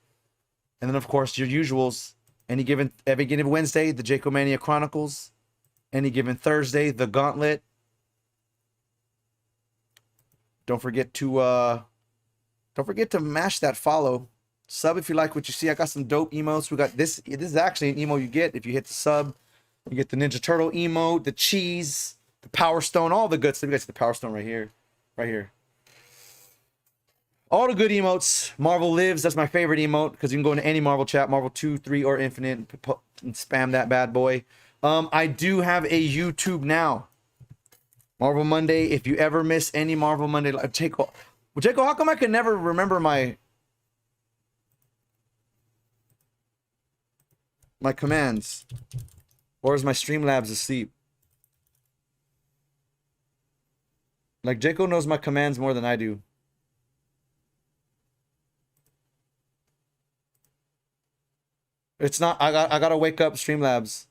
then, of course, your usuals. Every given Wednesday, the Jacomania Chronicles. Any given Thursday, the Gauntlet. Don't forget to mash that follow. Sub if you like what you see. I got some dope emotes. We got this. This is actually an emote you get if you hit the sub. You get the Ninja Turtle emote, the cheese, the Power Stone, all the good stuff. You guys see the Power Stone right here. Right here. All the good emotes. Marvel Lives. That's my favorite emote because you can go into any Marvel chat, Marvel 2, 3, or Infinite, and spam that bad boy. I do have a YouTube now. Marvel Monday. If you ever miss any Marvel Monday, Jaco, how come I can never remember my commands? Or is my Streamlabs asleep? Like, Jaco knows my commands more than I do. It's not, I gotta wake up Streamlabs.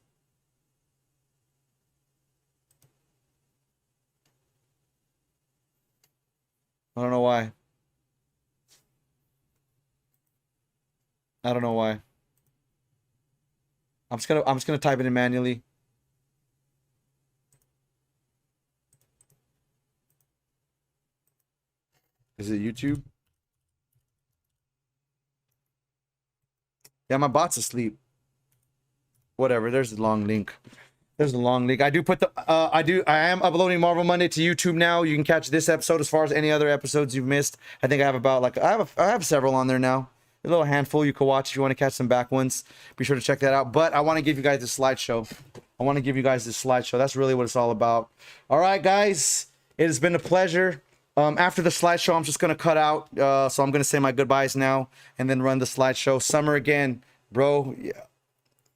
I don't know why. I don't know why. I'm just gonna type it in manually. Is it YouTube? Yeah, my bot's asleep. Whatever, there's the long link. There's the long link. I do put the I am uploading Marvel Monday to YouTube now. You can catch this episode as far as any other episodes you've missed. I think I have about like I have several on there now. A little handful you can watch if you want to catch some back ones. Be sure to check that out. But I want to give you guys this slideshow. I want to give you guys this slideshow. That's really what it's all about. All right, guys. It has been a pleasure. After the slideshow, I'm just going to cut out. So I'm going to say my goodbyes now and then run the slideshow. Summer again, bro. Yeah.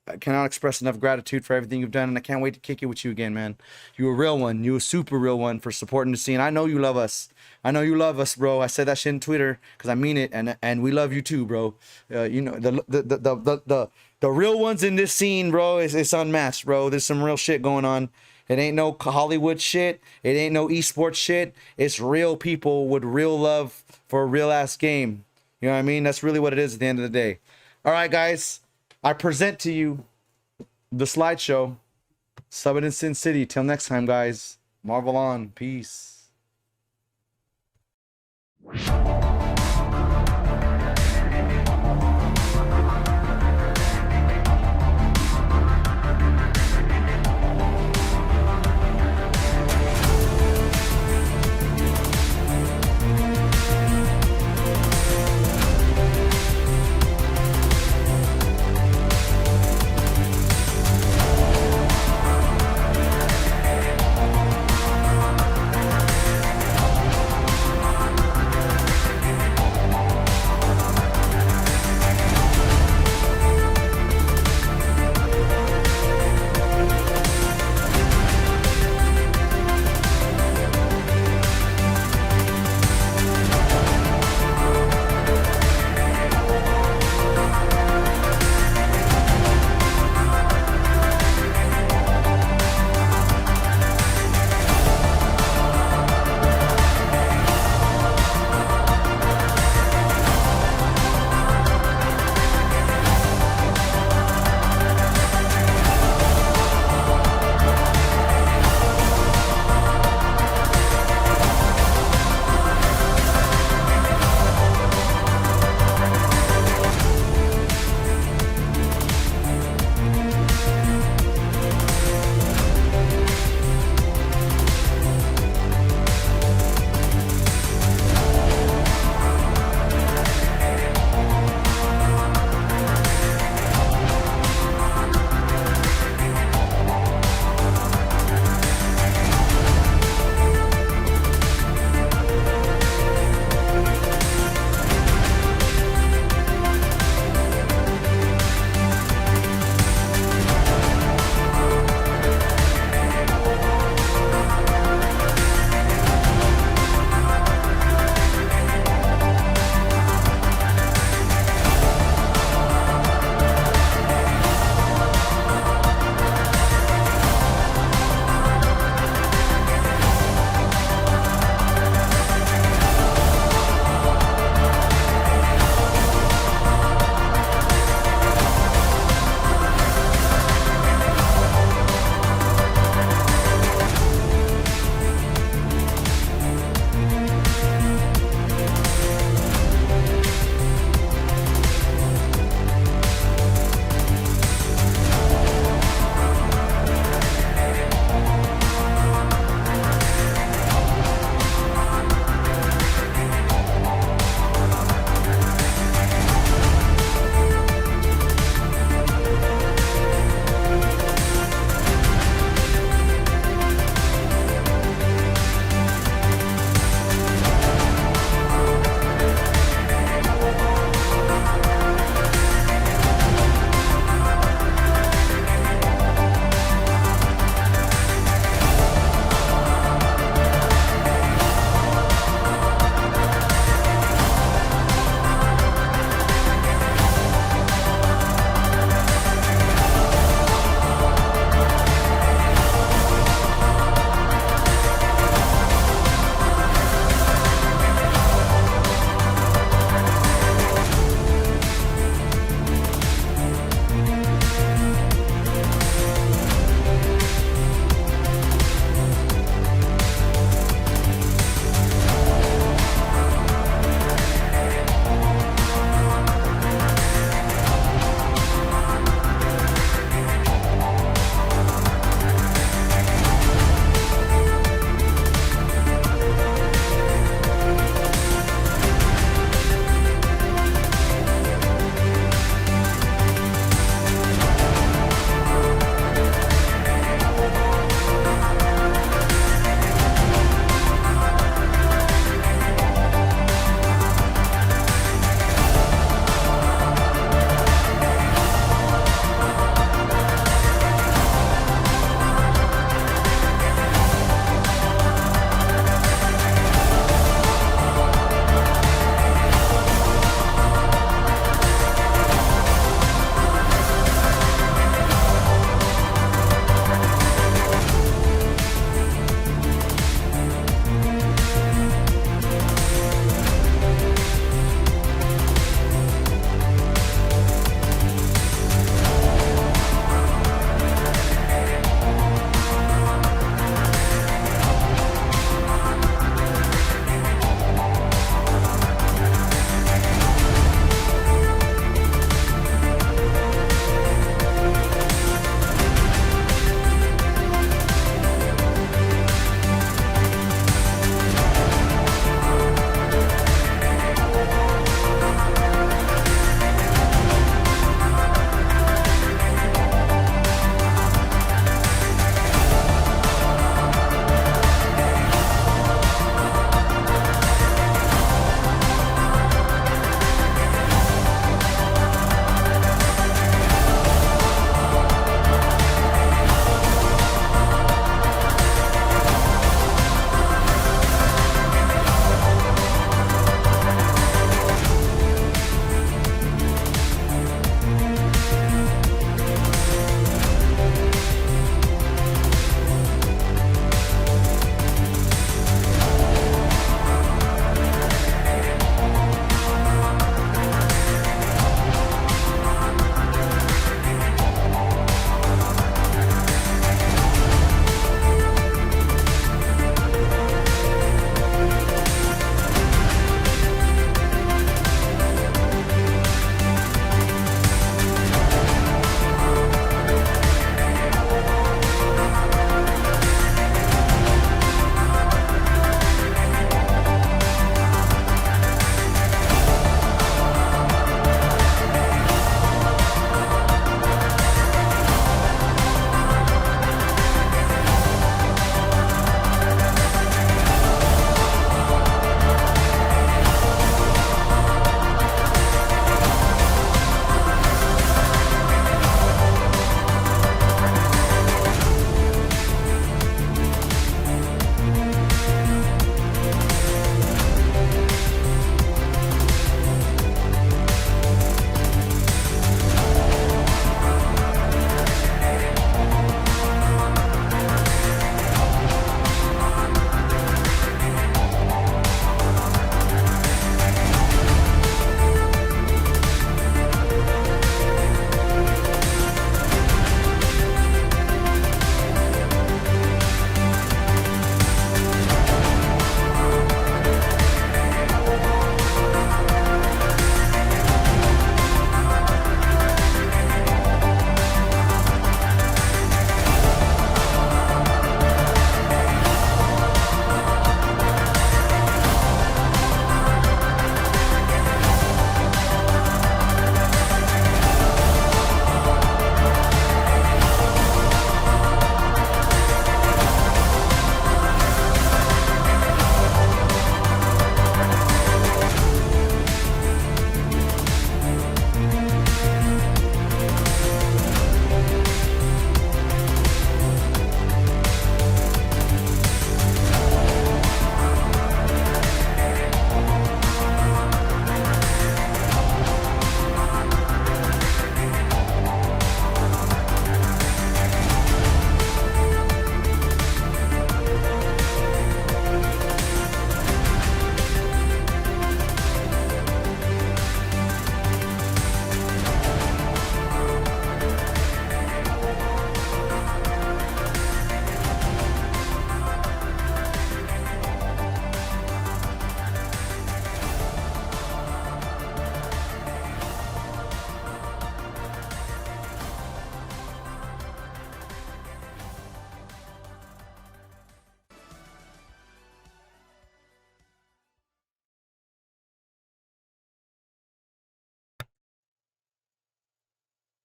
I cannot express enough gratitude for everything you've done, and I can't wait to kick it with you again, man. You a real one. You a super real one for supporting the scene. I know you love us. I know you love us, bro. I said that shit in Twitter because I mean it, and we love you too, bro. You know the real ones in this scene, bro. It's unmatched, bro. There's some real shit going on. It ain't no Hollywood shit. It ain't no esports shit. It's real people with real love for a real ass game. You know what I mean? That's really what it is at the end of the day. All right, guys. I present to you the slideshow. Summit in Sin City. Till next time, guys. Marvel on. Peace.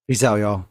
Peace out, y'all.